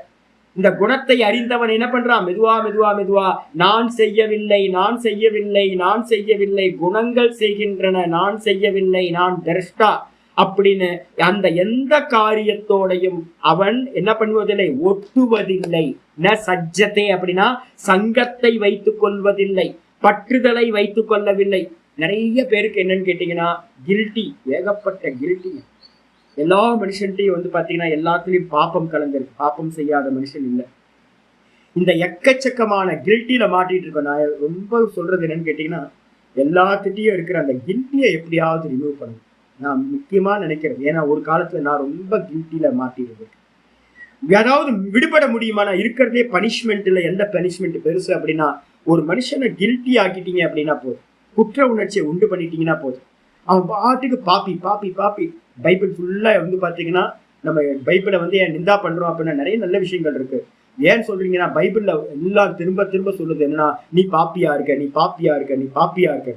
இந்த குணத்தை அறிந்தவன் என்ன பண்றான், மெதுவா மெதுவா மெதுவா, நான் செய்யவில்லை, நான் செய்யவில்லை, நான் செய்யவில்லை, குணங்கள் செய்கின்றன, நான் செய்யவில்லை, நான் திரஷ்டா அப்படின்னு அந்த எந்த காரியத்தோடையும் அவன் என்ன பண்ணுவதில்லை, ஒட்டுவதில்லை. ந சஜ்ஜதே அப்படின்னா சங்கத்தை வைத்துக் கொள்வதில்லை, பற்றுதலை வைத்துக் கொள்ளவில்லை. நிறைய பேருக்கு என்னன்னு கேட்டீங்கன்னா கில்ட்டி, ஏகப்பட்ட கில்ட்டி. எல்லா மனுஷன்ட்டையும் பாத்தீங்கன்னா எல்லாத்துலயும் பாப்பம் கலந்திருக்கு, பாப்பம் செய்யாத மனுஷன் இல்லை. இந்த எக்கச்சக்கமான கில்ட்டியில மாட்டிட்டு இருக்கோம். நான் ரொம்ப சொல்றது என்னன்னு கேட்டீங்கன்னா, எல்லாத்துட்டையும் இருக்கிற அந்த கில்ட்டியை எப்படியாவது ரிமூவ் பண்ணும் நான் முக்கியமா நினைக்கிறேன். ஏன்னா ஒரு காலத்துல நான் ரொம்ப கில்ட்டியில மாட்டிருக்கேன். ஏதாவது விடுபட முடியுமா, நான் இருக்கிறதே பனிஷ்மெண்ட்ல எந்த பனிஷ்மெண்ட் பெருசு அப்படின்னா, ஒரு மனுஷனை கில்ட்டி ஆக்கிட்டீங்க அப்படின்னா போதும், குற்ற உணர்ச்சியை உண்டு பண்ணிட்டீங்கன்னா போதும், அவன் பாட்டுக்கு பாப்பி பாப்பி பாப்பி. பைபிள் ஃபுல்லா பாத்தீங்கன்னா நம்ம பைபிளை ஏன் நிந்தா பண்றோம் அப்படின்னா நிறைய நல்ல விஷயங்கள் இருக்கு. ஏன் சொல்றீங்கன்னா பைபிள்ல எல்லாம் திரும்ப திரும்ப சொல்லுது என்னன்னா, நீ பாப்பியா இருக்க, நீ பாப்பியா இருக்க, நீ பாப்பியா இருக்க.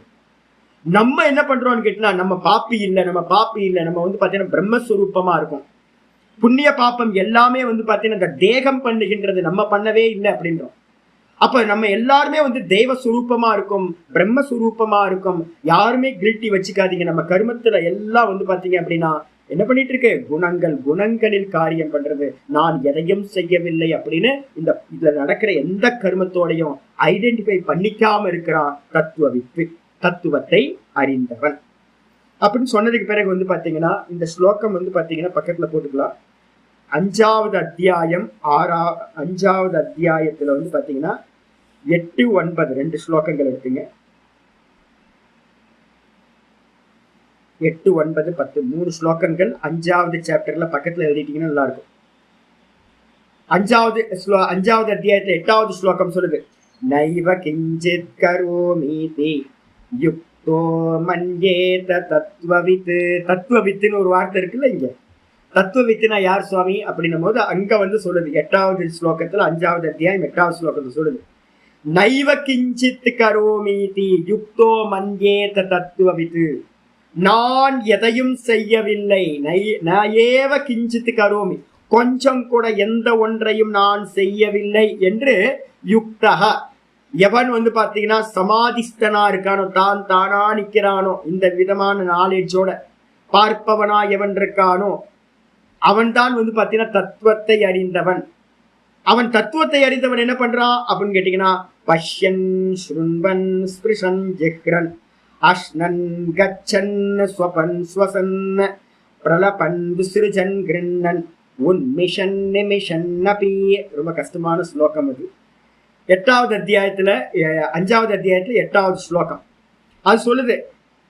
நம்ம என்ன பண்றோம்னு கேட்டா, நம்ம பாப்பி இல்லை, நம்ம பாப்பி இல்லை, நம்ம பாத்தீங்கன்னா பிரம்மஸ்வரூபமா இருக்கும். புண்ணிய பாப்பம் எல்லாமே பாத்தீங்கன்னா இந்த தேகம் பண்ணுகின்றது, நம்ம பண்ணவே இல்லை அப்படின்றோம். அப்ப நம்ம எல்லாருமே தெய்வ சுரூபமா இருக்கும், பிரம்மஸ்வரூபமா இருக்கும். யாருமே கில்ட்டி வச்சுக்காதீங்க. நம்ம கர்மத்துல எல்லாம் பாத்தீங்க அப்படின்னா என்ன பண்ணிட்டு இருக்கு, குணங்கள் குணங்களில் காரியம் பண்றது. நான் எதையும் செய்யவில்லை அப்படின்னு இந்த இதுல நடக்கிற எந்த கர்மத்தோடையும் ஐடென்டிஃபை பண்ணிக்காம இருக்கிறான் தத்துவவித்து, தத்துவத்தை அறிந்தவன் அப்படின்னு சொன்னதுக்கு பிறகு பாத்தீங்கன்னா இந்த ஸ்லோகம் பாத்தீங்கன்னா பக்கத்துல போட்டுக்கலாம். 5வது அத்தியாயம் 5வது அத்தியாயத்துல பாத்தீங்கன்னா 8, 9 2 ஸ்லோகங்கள் எடுத்துங்க. 8, 9, 10 3 ஸ்லோகங்கள் 5வது சாப்டர்ல பக்கத்துல எழுதிட்டீங்கன்னா நல்லா இருக்கும். 5வது அத்தியாயத்துல 8வது ஸ்லோகம் சொல்லுது, நைவ கிஞ்சித் கரோமீதி யுக்தோ மன்யேத தத்வவித். தத்துவவித்துன்னு ஒரு வார்த்தை இருக்குல்ல, இங்க தத்துவவித்துனா யார் சுவாமி அப்படின்னும் போது அங்க சொல்லுது 8வது ஸ்லோகத்துல 5வது அத்தியாயம் 8வது ஸ்லோகத்துல சொல்லுது, நைவ கிஞ்சித் கரோமீதி யுக்தோ மன்யேத தத்துவவித். நான் எதையும் செய்யவில்லை, நயேவ கிஞ்சித் கரோமி, கொஞ்சம் கூட எந்த ஒன்றையும் நான் செய்யவில்லை என்று யுக்தக, எவன் பாத்தீங்கன்னா சமாதிஸ்தனா இருக்கானோ, தான் தானா நிக்கிறானோ, இந்த விதமான நாலேஜோட பார்ப்பவனா எவன் இருக்கானோ அவன்தான் வந்து பாத்தீங்கன்னா தத்துவத்தை அறிந்தவன். அவன் தத்துவத்தை அறிந்தவன் என்ன பண்றான் அப்படின்னு கேட்டீங்கன்னா, பஷ்யன் ஸ்ருண்வன் ஸ்பிருஷன் ஜிஹ்ரன் அஷ்ணன் கச்சன் ஸ்வபன் ஸ்வசன் பிரலபன் விசிருஜன் கிருண்ணன் உன்மிஷன் நிமிஷன் நபி. ரொம்ப கஷ்டமான ஸ்லோகம் அது. 8வது அத்தியாயத்துல 5வது அத்தியாயத்துல 8வது ஸ்லோகம் அது சொல்லுது.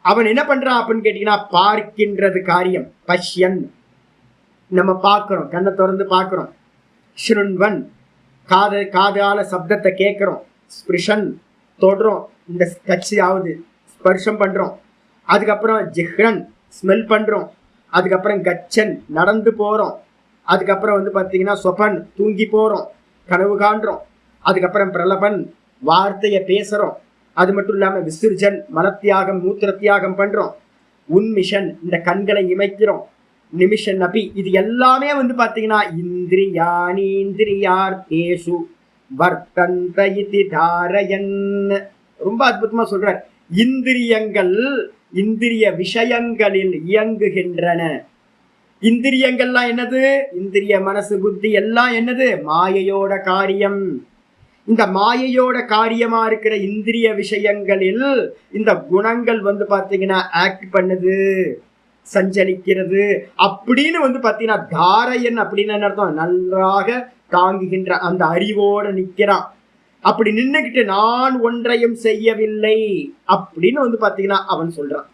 அவன் என்ன பண்றான் அப்படின்னு கேட்டீங்கன்னா, பார்க்கின்றது காரியம். பஷ்யன் நம்ம பார்க்கிறோம், கண்ணை திறந்து பார்க்கிறோம். ஸ்ருண்வன் காதால சப்தத்தை கேட்கிறோம். ஸ்பிருஷன் தொடுறோம், இந்த கட்சியாவது ஸ்பர்ஷம் பண்றோம். அதுக்கப்புறம் ஜிஹ்ரன் ஸ்மெல் பண்றோம். அதுக்கப்புறம் கச்சன் நடந்து போறோம். அதுக்கப்புறம் வந்து பார்த்தீங்கன்னா சொபன் தூங்கி போறோம், கனவு காண்றோம். அதுக்கப்புறம் பிரலபன் வார்த்தையை பேசுறோம். அது மட்டும் இல்லாம விசிர்ஜன் மலத்தியாகம் மூத்திர தியாகம் பண்றோம். உன்மிஷன் இந்த கண்களை இமைக்கிறோம். நிமிஷன் அபி இது எல்லாமே வந்து பாத்தீங்கன்னா இந்திரியார்த்தேஷு வர்த்தந்த இதி தாரயன். ரொம்ப அற்புதமா சொல்றார். இந்திரியங்கள் இந்திரிய விஷயங்களில் இயங்குகின்றன. இந்திரியங்கள்லாம் என்னது? இந்திரிய மனசு புத்தி எல்லாம் என்னது? மாயையோட காரியம். இந்த மாயையோட காரியமா இருக்கிற இந்திரிய விஷயங்களில் இந்த குணங்கள் வந்து பாத்தீங்கன்னா ஆக்ட் பண்ணுது, சஞ்சலிக்கிறது அப்படின்னு வந்து பாத்தீங்கன்னா தாரையன் அப்படின்னு என்ன அர்த்தம்? நன்றாக தாங்குகின்ற அந்த அறிவோட நிக்கிறான். அப்படி நின்னுகிட்டு நான் ஒன்றையும் செய்யவில்லை அப்படின்னு வந்து பாத்தீங்கன்னா அவன் சொல்றான்.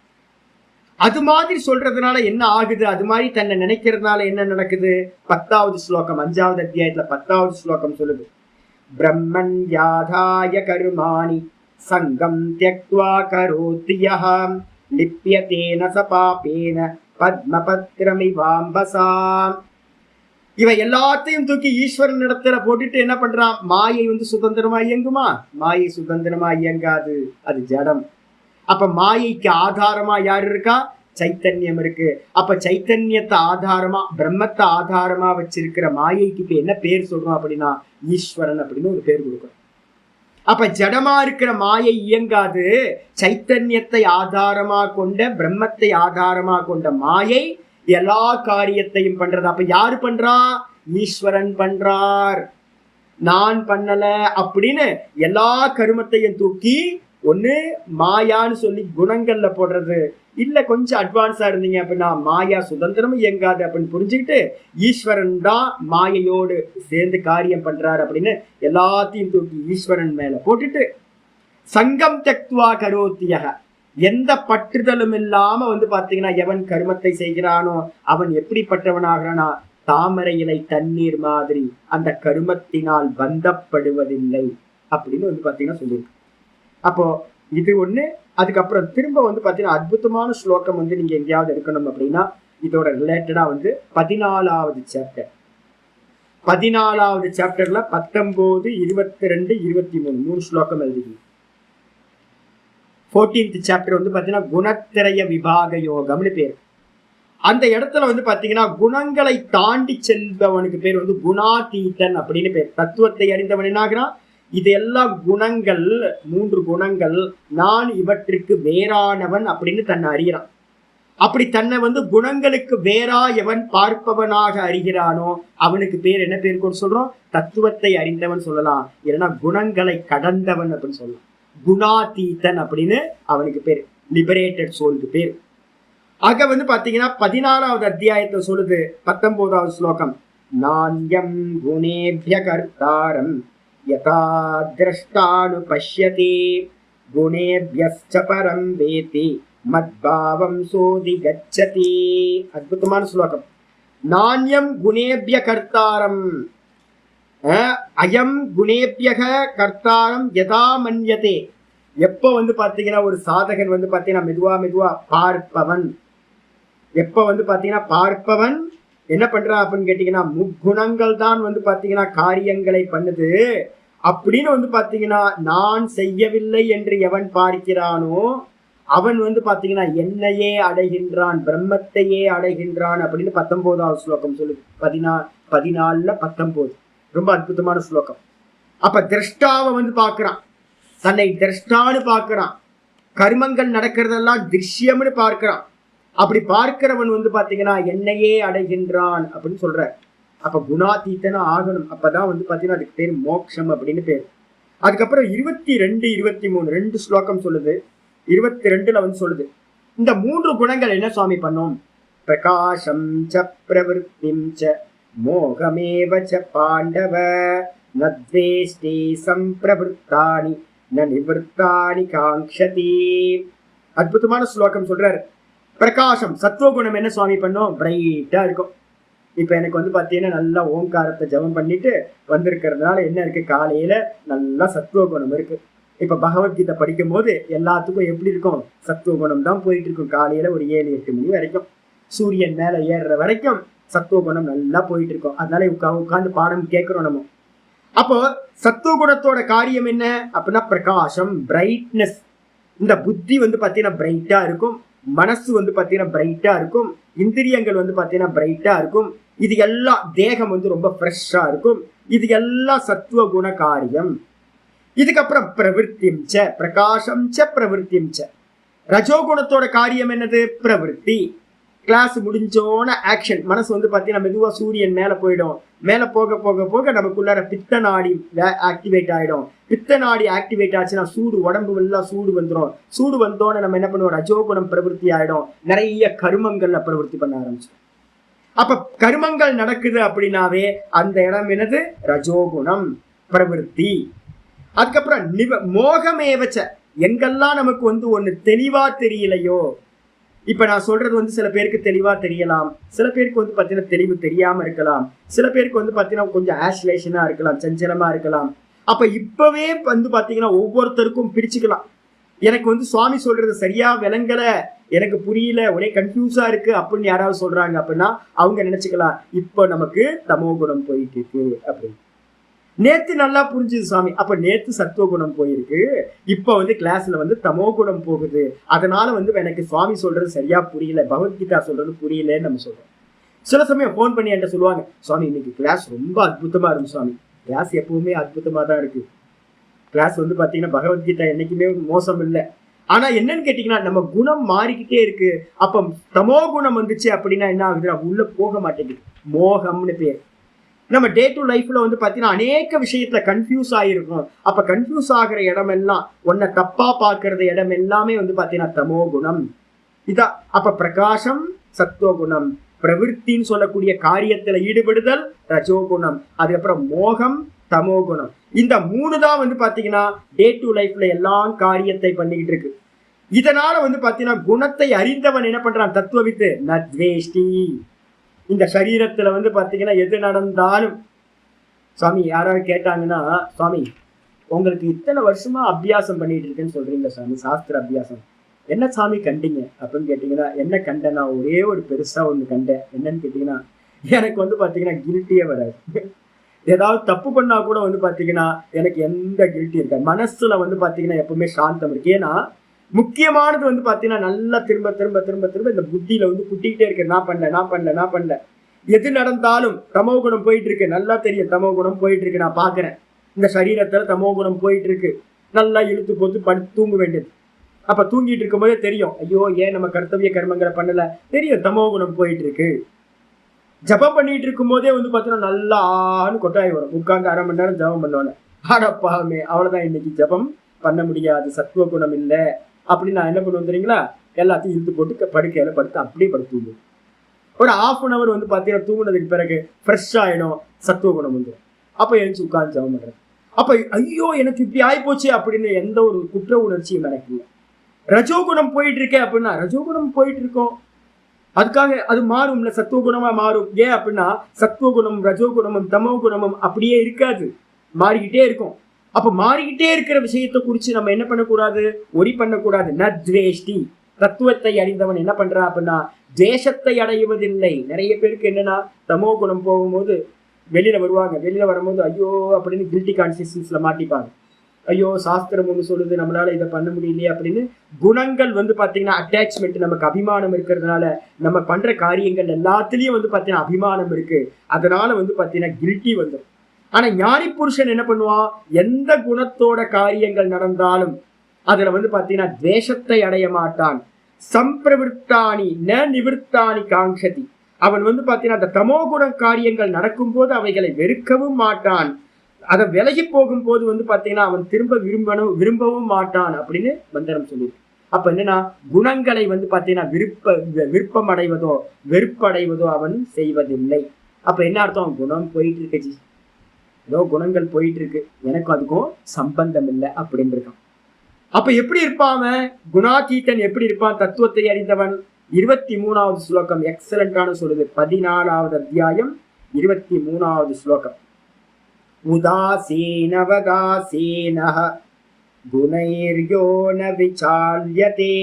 அது மாதிரி சொல்றதுனால என்ன ஆகுது? அது மாதிரி தன்னை நினைக்கிறதுனால என்ன நடக்குது? 10வது ஸ்லோகம் 5வது அத்தியாயத்துல 10வது ஸ்லோகம் சொல்லுது. பிரம்மன் யாதாய கருமாணி சங்கம் த்யக்த்வா கரோதி யஹ லிப்யதேன சபாபேன பத்மபத்ரமிவாம்பசா. இவ எல்லாத்தையும் தூக்கி ஈஸ்வரன் இடத்துல போட்டுட்டு என்ன பண்றான்? மாயை வந்து சுதந்திரமா இயங்குமா? மாயை சுதந்திரமா இயங்காது, அது ஜடம். அப்ப மாயைக்கு ஆதாரமா யார் இருக்கா? சைத்தன்யம் இருக்கு. அப்ப சைத்தன்யத்தை ஆதாரமா பிரம்மத்தை ஆதாரமா வச்சிருக்கிற மாயைக்கு இப்ப என்ன பேர் சொல்றோம் அப்படின்னா ஈஸ்வரன் அப்படின்னு ஒரு பேர் கொடுக்கணும். அப்ப ஜடமா இருக்கிற மாயை இயங்காது. சைத்தன்யத்தை ஆதாரமா கொண்ட பிரம்மத்தை ஆதாரமா கொண்ட மாயை எல்லா காரியத்தையும் பண்றது. அப்ப யாரு பண்றா? ஈஸ்வரன் பண்றார், நான் பண்ணல அப்படின்னு எல்லா கருமத்தையும் தூக்கி ஒண்ணு மாயான்னு சொல்லி குணங்கள்ல போடுறது, இல்ல கொஞ்சம் அட்வான்ஸா இருந்தீங்க அப்படின்னா மாயா சுதந்திரமும் இயங்காது அப்படின்னு புரிஞ்சுக்கிட்டு ஈஸ்வரன் தான் மாயையோடு சேர்ந்து காரியம் பண்றாரு அப்படின்னு எல்லாத்தையும் தூக்கி ஈஸ்வரன் மேல போட்டுட்டு சங்கம் தக்துவா கரோத்தியக எந்த பற்றுதலும் இல்லாம வந்து பாத்தீங்கன்னா எவன் கருமத்தை செய்கிறானோ அவன் எப்படிப்பட்டவனாகிறானா? தாமரை இலை தண்ணீர் மாதிரி அந்த கருமத்தினால் பந்தப்படுவதில்லை அப்படின்னு வந்து பாத்தீங்கன்னா சொல்லியிருக்கு. அப்போ இது ஒண்ணு. அதுக்கப்புறம் திரும்ப வந்து பாத்தீங்கன்னா அற்புதமான ஸ்லோகம் வந்து நீங்க எங்கேயாவது எடுக்கணும் அப்படின்னா இதோட ரிலேட்டடா வந்து 14வது சாப்டர் 14வது சாப்டர்ல 19, 22, 23 3 ஸ்லோகம் எழுதிங்க. 14th சாப்டர் வந்து பாத்தீங்கன்னா குணத்திரய விபாக யோகம்னு பேர். அந்த இடத்துல வந்து பாத்தீங்கன்னா குணங்களை தாண்டி செல்பவனுக்கு பேர் வந்து குணாதீதன் அப்படின்னு பேர். தத்துவத்தை அறிந்தவன் என்னாகிறான்? இது எல்லாம் குணங்கள், 3 குணங்கள், நான் இவற்றுக்கு வேறானவன் அப்படின்னு தன்னை அறிகிறான். அப்படி தன்னை வந்து குணங்களுக்கு வேறா எவன் பார்ப்பவனாக அறிகிறானோ அவனுக்கு பேர் என்ன பேர் கூட சொல்றோம்? தத்துவத்தை அறிந்தவன் சொல்லலாம், இல்லைன்னா குணங்களை கடந்தவன் அப்படின்னு சொல்லலாம். குணாதீதன் அப்படின்னு அவனுக்கு பேர், லிபரேட்டட் சோலுக்கு பேர். ஆக வந்து பாத்தீங்கன்னா 14வது அத்தியாயத்தை சொல்லுது 19வது ஸ்லோகம். நான்யம் குணேபிய கர்த்தாரம் யதா திரஷ்டானு பஷ்யதி குணேபியஸ்ச பரம் வேதி மத்பாவம் சோதி கச்சதி. அற்புதமான ஸ்லோகம். நான்யம் குணேபிய கர்த்தாரம் அயம் குணேபியக கர்த்தாரம் யதா மன்யதே. எப்போ வந்து பாத்தீங்கன்னா ஒரு சாதகன் வந்து பாத்தீங்கன்னா மெதுவா பார்ப்பவன், எப்ப வந்து பாத்தீங்கன்னா பார்ப்பவன் என்ன பண்றான் அப்படின்னு கேட்டீங்கன்னா முக்குணங்கள் தான் வந்து பாத்தீங்கன்னா காரியங்களை பண்ணுது அப்படின்னு வந்து பாத்தீங்கன்னா நான் செய்யவில்லை என்று எவன் பார்க்கிறானோ அவன் வந்து பாத்தீங்கன்னா என்னையே அடைகின்றான், பிரம்மத்தையே அடைகின்றான் அப்படின்னு 19வது ஸ்லோகம் சொல்லுது. 14ல 19 ரொம்ப அற்புதமான ஸ்லோகம். அப்ப திரஷ்டாவை வந்து பாக்குறான், தன்னை திரஷ்டான்னு பார்க்கிறான், கர்மங்கள் நடக்கிறதெல்லாம் திருஷ்யம்னு பார்க்கிறான். அப்படி பார்க்கிறவன் வந்து பாத்தீங்கன்னா என்னையே அடைகின்றான் அப்படின்னு சொல்ற. அப்ப குணாதீத்தனா ஆகணும். அப்பதான் வந்து பாத்தீங்கன்னா அதுக்கு பேர் மோட்சம் அப்படின்னு பேர். அதுக்கப்புறம் 22, 23 2 ஸ்லோகம் சொல்லுது. 22ல வந்து சொல்லுது, இந்த 3 குணங்கள் என்ன சுவாமி பண்ணும்? பிரகாசம் ச பிரவருத்திம் ச மோகமேவ ச பாண்டவ நத்வேஷ்டி சம்பிரவருத்தானி ந நிவர்த்தானி காங்க்ஷதி. அற்புதமான ஸ்லோகம் சொல்றாரு. பிரகாசம் சத்துவகுணம் என்ன சுவாமி பண்ணும்? பிரைட்டா இருக்கும். இப்ப எனக்கு வந்து பாத்தீங்கன்னா நல்லா ஓங்காரத்தை ஜபம் பண்ணிட்டு வந்திருக்கிறதுனால என்ன இருக்கு, காலையில நல்லா சத்துவகுணம் இருக்கு. இப்ப பகவத்கீதை படிக்கும் போது எல்லாத்துக்கும் எப்படி இருக்கும்? சத்துவகுணம் தான் போயிட்டு இருக்கும். காலையில ஒரு 7-8 மணி வரைக்கும் சூரியன் மேல ஏறுற வரைக்கும் சத்துவகுணம் நல்லா போயிட்டு இருக்கும். அதனால உட்கார்ந்து பாடம் கேட்கிறோம் நம்ம. அப்போ சத்துவகுணத்தோட காரியம் என்ன அப்படின்னா பிரகாசம், பிரைட்னஸ். இந்த புத்தி வந்து பாத்தீங்கன்னா பிரைட்டா இருக்கும், மனசு வந்து பாத்தீங்கன்னா பிரைட்டா இருக்கும், இந்திரியங்கள் வந்து பாத்தீங்கன்னா பிரைட்டா இருக்கும். இது எல்லாம் தேகம் வந்து ரொம்ப ஃப்ரெஷ்ஷா இருக்கும். இது எல்லாம் சத்துவ குண காரியம். இதுக்கப்புறம் பிரவருத்திம் ச, பிரகாசம் ச பிரவருத்திம் ச. ரஜோகுணத்தோட காரியம் என்னது? பிரவருத்தி. கிளாஸ் முடிஞ்சோன ஆக்ஷன். மனசு வந்து பாத்தீங்கன்னா மெதுவா சூரியன் மேல போயிடும். மேல போக போக போக நமக்குள்ளார பித்த நாடி ஆக்டிவேட் ஆயிடும். பித்த நாடி ஆக்டிவேட் ஆச்சுன்னா சூடு, உடம்பு எல்லாம் சூடு வந்துடும். சூடு வந்தோன்னு நம்ம என்ன பண்ணுவோம்? ரஜோகுணம் பிரவருத்தி ஆயிடும். நிறைய கருமங்கள்ல பிரவருத்தி பண்ண ஆரம்பிச்சு. அப்ப கருமங்கள் நடக்குது அப்படின்னாவே அந்த இடம் என்னது? ரஜோகுணம் பிரவருத்தி. அதுக்கப்புறம் மோகமேவச்ச, எங்கெல்லாம் நமக்கு வந்து ஒண்ணு தெளிவா தெரியலையோ. இப்ப நான் சொல்றது வந்து சில பேருக்கு தெளிவா தெரியலாம், சில பேருக்கு வந்து பாத்தீங்கன்னா தெளிவு தெரியாம இருக்கலாம், சில பேருக்கு வந்து பாத்தீங்கன்னா கொஞ்சம் ஆஸ்லேஷனா இருக்கலாம், சஞ்சலமா இருக்கலாம். அப்ப இப்பவே வந்து பாத்தீங்கன்னா ஒவ்வொருத்தருக்கும் பிரிச்சுக்கலாம். எனக்கு வந்து சுவாமி சொல்றது சரியா விளங்கல, எனக்கு புரியல, ஒரே கன்ஃபியூஸா இருக்கு அப்படின்னு யாராவது சொல்றாங்க அப்படின்னா அவங்க நினைச்சுக்கலாம் இப்போ நமக்கு தமோ குணம் போயிட்டு இருக்கு அப்படின்னு. நேத்து நல்லா புரிஞ்சுது சுவாமி, அப்ப நேத்து சத்துவ குணம் போயிருக்கு, இப்ப வந்து கிளாஸ்ல வந்து தமோ குணம் போகுது, அதனால வந்து எனக்கு சுவாமி சொல்றது சரியா புரியல, பகவத்கீதா சொல்றது புரியலன்னு நம்ம சொல்றோம். சில சமயம் போன் பண்ணி என்கிட்ட சொல்லுவாங்க, சுவாமி இன்னைக்கு கிளாஸ் ரொம்ப அற்புதமா இருக்கு சுவாமி. கிளாஸ் எப்பவுமே அற்புதமா தான் இருக்கு. கிளாஸ் வந்து பாத்தீங்கன்னா பகவத்கீதா என்னைக்குமே மோசம் இல்லை. ஆனா என்னன்னு கேட்டீங்கன்னா நம்ம குணம் மாறிக்கிட்டே இருக்கு. அப்ப தமோ குணம் வந்துச்சு அப்படின்னா என்ன ஆகுது? உள்ள போக மாட்டேங்குது. மோகம்னு பேர். நம்ம டே டு லைஃப்ல வந்து பாத்தீங்கன்னா அநேக விஷயத்துல கன்ஃபியூஸ் ஆயிருக்கும். அப்ப கன்ஃபியூஸ் ஆகிற இடம் எல்லாம், ஒன்ன தப்பா பாக்குறது இடம் எல்லாமே வந்து பாத்தீங்கன்னா தமோ குணம். இதா அப்ப பிரகாசம் சத்துவகுணம், பிரவிற்த்தின்னு சொல்லக்கூடிய காரியத்துல ஈடுபடுதல் ரஜோகுணம், அதுக்கப்புறம் மோகம் தமோகுணம். இந்த 3 தான் வந்து பாத்தீங்கன்னா டே டு லைஃப்ல எல்லாம் காரியத்தை பண்ணிக்கிட்டு இருக்கு. இதனால வந்து பாத்தீங்கன்னா குணத்தை அறிந்தவன் என்ன பண்றான்? தத்துவவித்து நத்வேஷ்டி. இந்த சரீரத்துல வந்து பாத்தீங்கன்னா எது நடந்தாலும், சுவாமி யாராவது கேட்டாங்கன்னா, சுவாமி உங்களுக்கு இத்தனை வருஷமா அபியாசம் பண்ணிட்டு இருக்கேன்னு சொல்றீங்க சுவாமி, சாஸ்திர அபியாசம், என்ன சாமி கண்டீங்க அப்படின்னு கேட்டீங்கன்னா, என்ன கண்டேன்னா ஒரே ஒரு பெருசா ஒண்ணு கண்டேன். என்னன்னு கேட்டீங்கன்னா, எனக்கு வந்து பாத்தீங்கன்னா கில்ட்டியே வராது. ஏதாவது தப்பு பண்ணா கூட வந்து பாத்தீங்கன்னா எனக்கு எந்த கில்ட்டி இருக்காது. மனசுல வந்து பாத்தீங்கன்னா எப்பவுமே சாந்தம் இருக்கு. ஏன்னா முக்கியமானது வந்து பாத்தீங்கன்னா நல்லா திரும்ப திரும்ப திரும்ப திரும்ப இந்த புத்தியில வந்து குட்டிக்கிட்டே இருக்கு. நான் பண்ணல. எது நடந்தாலும் தமோ குணம் போயிட்டு இருக்கு, நல்லா தெரியும் தமோ குணம் போயிட்டு இருக்கு. நான் பாக்குறேன் இந்த சரீரத்துல தமோ குணம் போயிட்டு இருக்கு. நல்லா இழுத்து போட்டு படுத்து தூங்க வேண்டியது. அப்ப தூங்கிட்டு இருக்கும் போதே தெரியும், ஐயோ ஏன் நம்ம கர்த்தவிய கர்மங்களை பண்ணல, தெரியும் தமோ குணம் போயிட்டு இருக்கு. ஜபம் பண்ணிட்டு இருக்கும் போதே வந்து பாத்தீங்கன்னா நல்லா ஆன்னு கொட்டாய் வரும். உட்கார்ந்து 1/2 மணி நேரம் ஜபம் பண்ணுவாங்க. ஆடப்பாமே அவ்வளவுதான், இன்னைக்கு ஜபம் பண்ண முடியாது, சத்துவ குணம் இல்லை அப்படின்னு நான் என்ன பண்ணுவேன் தெரியுங்களா? எல்லாத்தையும் இழுத்து போட்டு படுக்கையில படுத்து அப்படியே படுத்து ஒரு 1/2 hour வந்து பாத்தீங்கன்னா தூங்குனதுக்கு பிறகு ஃப்ரெஷ் ஆயிடும், சத்துவ குணம் வந்துடும். அப்ப எழுந்து உட்கார்ந்து ஜபம் பண்றேன். அப்ப ஐயோ எனக்கு இப்படி ஆயிப்போச்சு அப்படின்னு எந்த ஒரு குற்ற உணர்ச்சியும் எனக்கு இல்லை. ரஜோகுணம் போயிட்டு இருக்கேன் அப்படின்னா ரஜோகுணம் போயிட்டு இருக்கோம், அதுக்காக அது மாறும்ல, சத்துவ குணமா மாறும். ஏன் அப்படின்னா சத்துவகுணமும் ரஜோகுணமும் தமோ குணமும் அப்படியே இருக்காது, மாறிக்கிட்டே இருக்கும். அப்ப மாறிக்கிட்டே இருக்கிற விஷயத்தை குறிச்சு நம்ம என்ன பண்ணக்கூடாது? ஒரி பண்ணக்கூடாது. நத்வேஷ்டி. தத்துவத்தை அறிந்தவன் என்ன பண்றான் அப்படின்னா துவேஷத்தை அடைவதில்லை. நிறைய பேருக்கு என்னன்னா தமோ குணம் போகும்போது வெளியில வருவாங்க, வெளியில வரும்போது ஐயோ அப்படின்னு கில்ட்டி கான்சியஸ்னஸ்ல மாட்டிப்பாங்க. ஐயோ சாஸ்திரம் ஒன்று சொல்லுது, நம்மளால இதை பண்ண முடியலையே அப்படின்னு. குணங்கள் வந்து பாத்தீங்கன்னா அட்டாச்மெண்ட், நமக்கு அபிமானம் இருக்கிறதுனால நம்ம பண்ற காரியங்கள் எல்லாத்துலயும் வந்து பாத்தீங்கன்னா அபிமானம் இருக்கு. அதனால வந்து பாத்தீங்கன்னா கில்ட்டி வந்துடும். ஆனா ஞானி புருஷன் என்ன பண்ணுவான்? எந்த குணத்தோட காரியங்கள் நடந்தாலும் அதுல வந்து பாத்தீங்கன்னா துவேஷத்தை அடைய மாட்டான். சம்பிரவிற்த்தானி ந நிவிற்த்தானி காங்ஷதி. அவன் பாத்தீங்கன்னா அந்த தமோகுண காரியங்கள் நடக்கும் போது அவைகளை வெறுக்கவும் மாட்டான், அதை விலகி போகும் போது பாத்தீங்கன்னா அவன் திரும்ப விரும்பவும் மாட்டான் அப்படின்னு மந்திரம் சொல்லி. அப்ப என்னன்னா குணங்களை பாத்தீங்கன்னா விருப்பம் அடைவதோ வெறுப்படைவதோ அவன் செய்வதில்லை. அப்ப என்ன அர்த்தம்? குணம் போயிட்டு இருக்கு, ஏதோ குணங்கள் போயிட்டு இருக்கு, எனக்கும் அதுக்கும் சம்பந்தம் இல்லை அப்படின்னு இருக்கான். அப்ப எப்படி இருப்பான் குணாதீதன்? எப்படி இருப்பான்? தத்துவத்தை அறிந்தவன். 23வது ஸ்லோகம் எக்ஸலண்டான சொல்லுது. 14வது அத்தியாயம் 23வது ஸ்லோகம். உதாசீனவதாசீனஹ குணைர்யோ ந விசால்யதே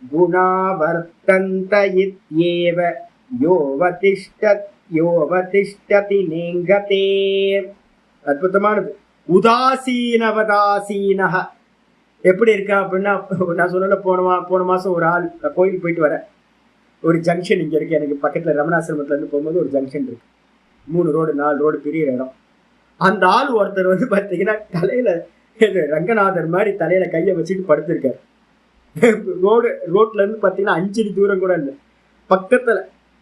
குணாவர்த்தந்த இத்யேவ யோவதிஷ்டதி நேங்கதே. அற்புதமானது. உதாசீனவதாசீனஹ எப்படி இருக்கா அப்படின்னா, நான் சொல்லல, போன மாசம் ஒரு ஆள், கோயிலுக்கு போயிட்டு வரேன், ஒரு ஜங்ஷன் இங்க இருக்கு எனக்கு பக்கத்துல, ரமணாசிரமத்துல இருந்து போகும்போது ஒரு ஜங்ஷன் இருக்கு, 3 ரோடு 4 ரோடு பெரிய இடம். அந்த ஆள் ஒருத்தர் பாத்தீங்கன்னா தலையில ரங்கநாதர் மாதிரி தலையில கையை வச்சுட்டு படுத்திருக்காரு. ரோட்ல இருந்து பாத்தீங்கன்னா 5 அடி தூரம் கூட இல்லை, பக்கத்துல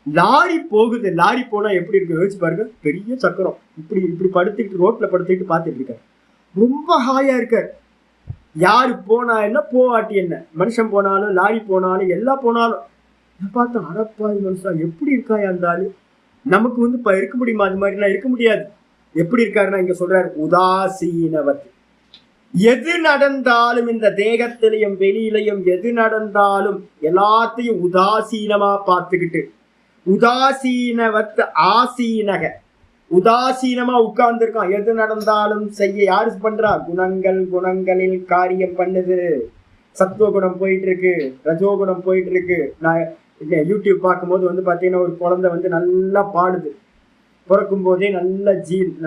லாரி போகுது. லாரி போனா எப்படி இருக்கு யோசிச்சு பாருங்க, பெரிய சக்கரம், இப்படி படுத்துக்கிட்டு ரோட்ல படுத்துக்கிட்டு பாத்துட்டு இருக்காரு. ரொம்ப ஹாயா இருக்காரு. யாரு போனா என்ன, போவாட்டி என்ன, மனுஷன் போனாலும் லாரி போனாலும் எல்லாம் போனாலும் பார்த்தா அடப்பாய் மனுஷா எப்படி இருக்காயா அந்த ஆளு. நமக்கு இருக்க முடியுமா? அது மாதிரிலாம் இருக்க முடியாது. எப்படி இருக்காருன்னா இங்க சொல்றாரு உதாசீனவத். எது நடந்தாலும் இந்த தேகத்திலையும் வெளியிலையும் எது நடந்தாலும் எல்லாத்தையும் உதாசீனமா பார்த்துக்கிட்டு, உதாசீனவத் ஆசீனக, உதாசீனமா உட்கார்ந்து இருக்கான். எது நடந்தாலும் செய்ய யாரு பண்றா? குணங்களில் காரியம் பண்ணுது. சத்துவகுணம் போயிட்டு இருக்கு, ரஜோகுணம் போயிட்டு இருக்கு. நான் யூடியூப் பார்க்கும்போது பாத்தீங்கன்னா ஒரு குழந்தை நல்லா பாடுது, பிறக்கும் போதே நல்ல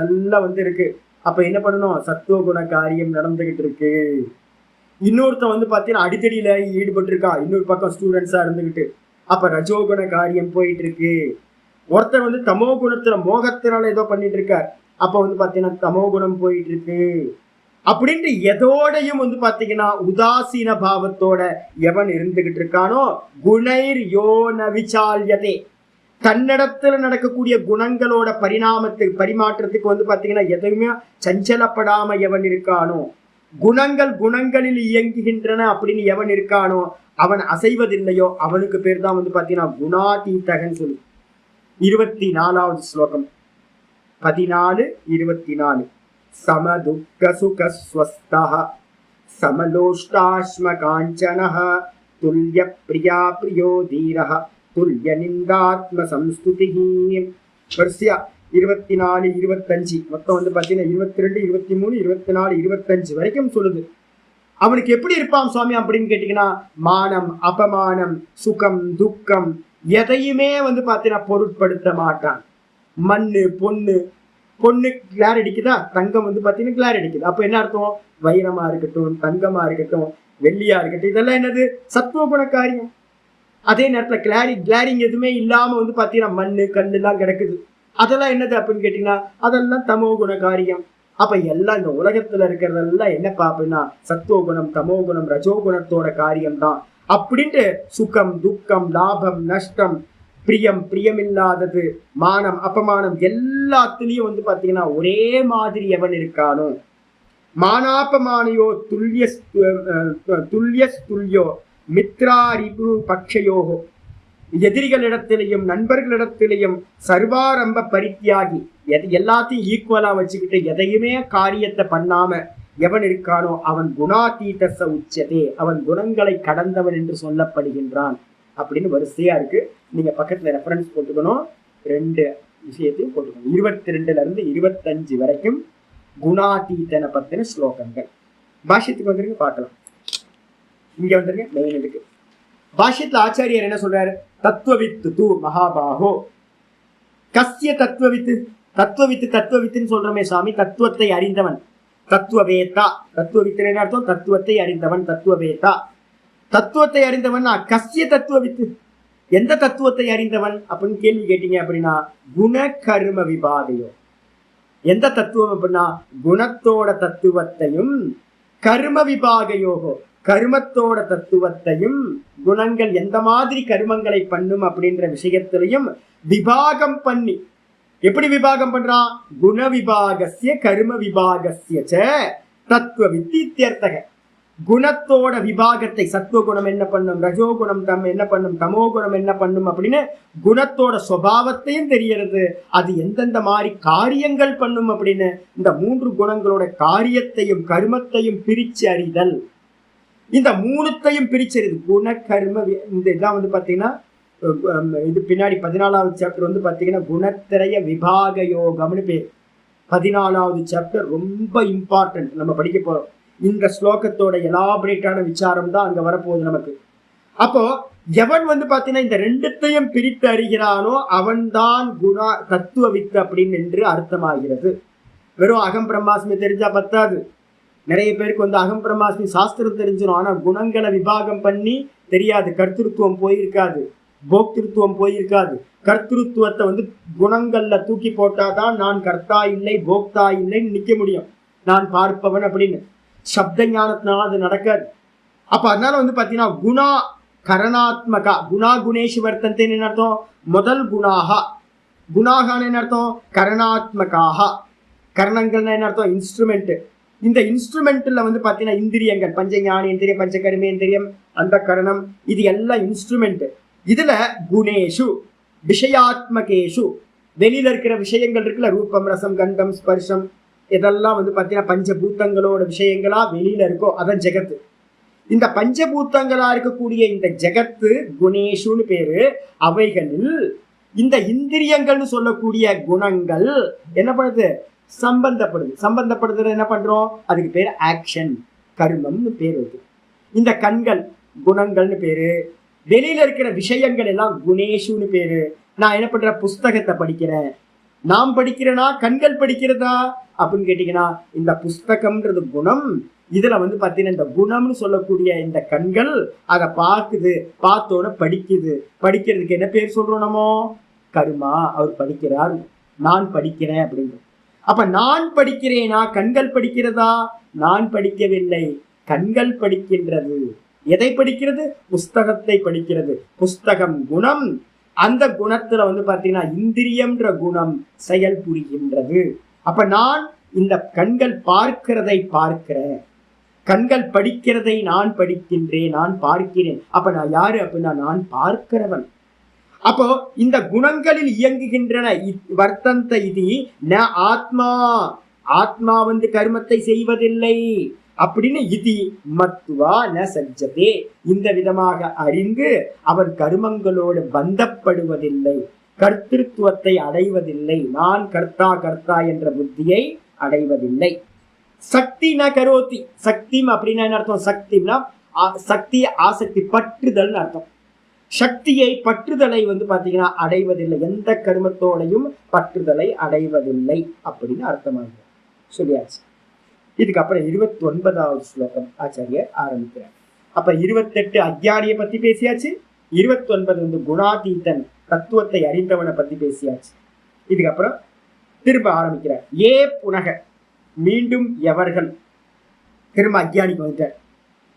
நல்லா இருக்கு. அப்ப என்ன பண்ணணும்? சத்துவகுண காரியம் நடந்துகிட்டு இருக்கு. இன்னொருத்தன் பாத்தீங்கன்னா அடித்தடியில ஈடுபட்டு இருக்கா, இன்னொரு பக்கம் ஸ்டூடெண்ட்ஸா இருந்துகிட்டு, அப்ப ரஜோகுண காரியம் போயிட்டு இருக்கு. ஒருத்தர் தமோ குணத்துல மோகத்தினால ஏதோ பண்ணிட்டு இருக்கார், அப்ப பாத்தீங்கன்னா தமோ குணம் போயிட்டு இருக்கு. அப்படின்ட்டு எதோடையும் பாத்தீங்கன்னா உதாசீன பாவத்தோட எவன் இருந்துகிட்டு இருக்கானோ, குணைர் யோன விசால்யதே, தன்னிடத்துல நடக்கக்கூடிய குணங்களோட பரிமாற்றத்துக்கு பாத்தீங்கன்னா எதையுமே சஞ்சலப்படாம எவன் இருக்கானோ, குணங்களில் இயங்குகின்றன அப்படின்னு எவன் இருக்கானோ, அவன் அசைவதில்லையோ, அவனுக்கு பேர் தான் பாத்தீங்கன்னா குணாதீதகன் சொல்லி. 24வது ஸ்லோகம் 14-24. சமதுக்க சுகஸ்வஸ்தஹ சமலோஷ்டாஸ்ம காஞ்சனஹ துல்ய பிரியா பிரியோ தீரஹ துல்ய நிந்தாத்ம சம்ஸ்துதிஹி. வரிசையா 24-25 மொத்தம் பாத்தீங்கன்னா 22, 23, 24, 25 வரைக்கும் சொல்லுது. அவனுக்கு எப்படி இருப்பான் சுவாமி அப்படின்னு கேட்டீங்கன்னா, மானம் அபமானம் சுகம் துக்கம் எதையுமே பாத்தீங்கன்னா பொருட்படுத்த மாட்டான். மண்ணு பொண்ணு கிளார் அடிக்குதா, தங்கம் பாத்தீங்கன்னா கிளார் அடிக்குது. அப்ப என்ன அர்த்தம்? வைரமா இருக்கட்டும், தங்கமா இருக்கட்டும், வெள்ளியா இருக்கட்டும், இதெல்லாம் என்னது? சத்துவகுண காரியம். அதே நேரத்துல கிளாரிங் எதுவுமே இல்லாம பாத்தீங்கன்னா மண்ணு கல்லு எல்லாம் கிடக்குது, அதெல்லாம் என்னது அப்படின்னு கேட்டீங்கன்னா அதெல்லாம் தமோ குண காரியம். அப்ப எல்லாம் இந்த உலகத்துல இருக்கிறதெல்லாம் என்னப்பா அப்படின்னா சத்துவகுணம் தமோகுணம் ரஜோகுணத்தோட காரியம் தான். அப்படின்ட்டு சுகம் துக்கம் லாபம் நஷ்டம் பிரியமில்லாதது மானம் அபமானம் எல்லாத்துலயும் பாத்தீங்கன்னா ஒரே மாதிரி எவன் இருக்கானோ, மானாபமானையோ துல்லியோ மித்ராரிபு பக்ஷயோகோ, எதிரிகளிடத்திலையும் நண்பர்களிடத்திலையும் சர்வாரம்ப பரித்தியாகி எல்லாத்தையும் ஈக்குவலா வச்சுக்கிட்டு எதையுமே காரியத்தை பண்ணாம எவன் இருக்கானோ அவன் குணாதீதச உச்சதே, அவன் குணங்களை கடந்தவன் என்று சொல்லப்படுகின்றான் அப்படின்னு வரிசையா இருக்கு. நீங்க பக்கத்துல ரெஃபரன்ஸ் போட்டுக்கணும், 2 விஷயத்தையும் போட்டுக்கணும். 22ல இருந்து 25 வரைக்கும் குணாதீதனை பத்தின ஸ்லோகங்கள். பாஷ்யத்துக்கு வந்துருங்க பார்க்கலாம். இங்க வந்துருங்க மெயின் இருக்கு. பாஷ்யத்துல ஆச்சாரியர் என்ன சொல்றாரு? தத்துவவித்து தூ மகாபாகோ கஸ்ய தத்துவவித்துன்னு சொல்றமே சாமி, தத்துவத்தை அறிந்தவன் தத்துவவேதா. தத்துவவித்து என்ன அர்த்தம்? தத்துவத்தை அறிந்தவன் தத்துவவேதா. தத்துவத்தை அறிந்தவன் கஸ்ய தத்துவவித்து, எந்த தத்துவத்தை அறிந்தவன் அப்படின்னு கேள்வி கேட்டீங்க அப்படின்னா குண கர்ம விபாகையோ. எந்த தத்துவம் அப்படின்னா குணத்தோட தத்துவத்தையும் கர்ம விபாகையோகோ கர்மத்தோட தத்துவத்தையும் குணங்கள் எந்த மாதிரி கர்மங்களை பண்ணும் அப்படின்ற விஷயத்திலையும் விபாகம் பண்ணி, எப்படி விபாகம் பண்றான்? குண விபாகஸ்ய கர்ம விபாகஸ்ய தத்துவ வித்தியர்த்தக. குணத்தோட விபாகத்தை, சத்துவ குணம் என்ன பண்ணும், ரஜோகுணம் என்ன பண்ணும், தமோ குணம் என்ன பண்ணும் அப்படின்னு குணத்தோட சுபாவத்தையும் தெரியறது, அது எந்தெந்த மாதிரி காரியங்கள் பண்ணும் அப்படின்னு இந்த 3 குணங்களோட காரியத்தையும் கர்மத்தையும் பிரிச்சு அறிதல். இந்த 3த்தையும் பிரிச்சறிது குண கர்ம. இந்த இதெல்லாம் வந்து பாத்தீங்கன்னா இது பின்னாடி 14வது சாப்டர் வந்து பாத்தீங்கன்னா குணத்திரய விபாக யோகம்னு பேர். 14வது சாப்டர் ரொம்ப இம்பார்ட்டன்ட், நம்ம படிக்க போறோம். இந்த ஸ்லோகத்தோட எலாபரேட்டான விசாரம் தான் அங்க வரப்போகுது நமக்கு. அப்போ எவன் வந்து பாத்தீங்கன்னா இந்த 2த்தையும் பிரித்து அறிகிறானோ அவன்தான் குண தத்துவ வித்து அப்படின்னு என்று அர்த்தமாகிறது. வெறும் அகம் பிரம்மாஸ்மி தெரிஞ்சா பத்தாது. நிறைய பேருக்கு வந்து அகம் பிரம்மாஸ்மி சாஸ்திரம் தெரிஞ்சிடும், ஆனா குணங்களை விபாகம் பண்ணி தெரியாது. கர்த்திருத்துவம் போயிருக்காது, போக்திருத்துவம் போயிருக்காது. கர்த்திருத்துவத்தை வந்து குணங்கள்ல தூக்கி போட்டாதான் நான் கர்த்தா இல்லை போக்தா இல்லைன்னு நிக்க முடியும், நான் பார்ப்பவன் அப்படின்னு. சப்த ஞானத்தினால அது நடக்காது. அப்ப அதனால வந்து பாத்தீங்கன்னா குணா கரணாத்மகா, குணா குணேஷு வர்த்தந்தேன்னு என்ன அர்த்தம்? முதல் குணாகா. குணாகான்னு என்ன அர்த்தம்? கரணாத்மகாக. கரணங்கள்னா என்ன அர்த்தம்? இன்ஸ்ட்ருமெண்ட். இந்த இன்ஸ்ட்ருமெண்ட்ல வந்து பாத்தீங்கன்னா இந்திரியங்கள், பஞ்ச ஞானேந்திரியம், பஞ்ச கர்மேந்திரியம், அந்த கரணம், இது எல்லாம் இன்ஸ்ட்ருமெண்ட். இதுல குணேஷு விஷயாத்மகேஷு, வெளியில இருக்கிற விஷயங்கள் இருக்குல்ல, ரூபம் ரசம் கந்தம் ஸ்பர்ஷம், இதெல்லாம் வந்து பாத்தீங்கன்னா பஞ்சபூத்தங்களோட விஷயங்களா வெளியில இருக்கோ அதான் ஜெகத்து. இந்த பஞ்சபூத்தங்களா இருக்கக்கூடிய இந்த ஜெகத்து குணேஷுன்னு பேரு. அவைகளில் இந்த இந்திரியங்கள்னு சொல்லக்கூடிய குணங்கள் என்ன பண்ணுது? சம்பந்தப்படுது. சம்பந்தப்படுறது என்ன பண்றோம்? அதுக்கு பேரு ஆக்ஷன், கர்மம்னு பேர் இருக்கு. இந்த கண்கள் குணங்கள்னு பேரு. வெளியில இருக்கிற விஷயங்கள் எல்லாம் குணேஷுன்னு பேரு. நான் என்ன பண்றேன்? புஸ்தகத்தை படிக்கிறேன். நாம் படிக்கிறேனா கண்கள் படிக்கிறதா அப்படின்னு கேட்டீங்கன்னா இந்த புஸ்தகம்ன்றது குணம். இதுல வந்து பாத்தீங்கன்னா இந்த குணம்னு சொல்லக்கூடிய இந்த கண்கள் அதை பார்க்குது, பார்த்தோன்னு படிக்குது. படிக்கிறதுக்கு என்ன பேர் சொல்றோம் நம்ம? கர்மா. அவர் படிக்கிறார், நான் படிக்கிறேன் அப்படிங்கிறது. அப்ப நான் படிக்கிறேனா கண்கள் படிக்கிறதா? நான் படிக்கவில்லை, கண்கள் படிக்கின்றது. எதை படிக்கிறது? புஸ்தகத்தை படிக்கிறது. புஸ்தகம் குணம். அந்த குணத்துல வந்து பாத்தீங்கன்னா இந்திரியம்ன்ற குணம் செயல் புரிகின்றது. அப்ப நான் இந்த கண்கள் பார்க்கிறதை பார்க்கிறேன், கண்கள் படிக்கிறதை நான் படிக்கின்றேன், நான் பார்க்கிறேன். அப்ப நான் யாரு அப்படின்னா நான் பார்க்கிறவன். அப்போ இந்த குணங்களில் இயங்குகின்றன. வர்த்தந்த இது ந ஆத்மா, ஆத்மா வந்து கர்மத்தை செய்வதில்லை அப்படின்னு இது மத்துவா ந சஜ்ஜதே, இந்த விதமாக அறிந்து அவன் கர்மங்களோடு பந்தப்படுவதில்லை, கர்த்திருத்துவத்தை அடைவதில்லை, நான் கர்த்தா கர்த்தா என்ற புத்தியை அடைவதில்லை. சக்தி ந கரோதி. சக்தி அப்படின்னா என்ன அர்த்தம்? சக்தினா சக்தி, ஆசக்தி, பற்றுதல் அர்த்தம். சக்தியை பற்றுதலை வந்து பாத்தீங்கன்னா அடைவதில்லை, எந்த கர்மத்தோடையும் பற்றுதலை அடைவதில்லை அப்படின்னு அர்த்தமாகுது. சொல்லியாச்சு. இதுக்கப்புறம் 29வது ஸ்லோகம் ஆச்சாரியர் ஆரம்பிக்கிறார். அப்ப 28 அஜ்ஞானியை பத்தி பேசியாச்சு. 29 வந்து குணாதீதன், தத்துவத்தை அறிந்தவனை பத்தி பேசியாச்சு. இதுக்கப்புறம் திரும்ப ஆரம்பிக்கிறார். ஏ புனக, மீண்டும் எவர்கள். திரும்ப அஜ்ஞானிக்கு வந்துட்டார்.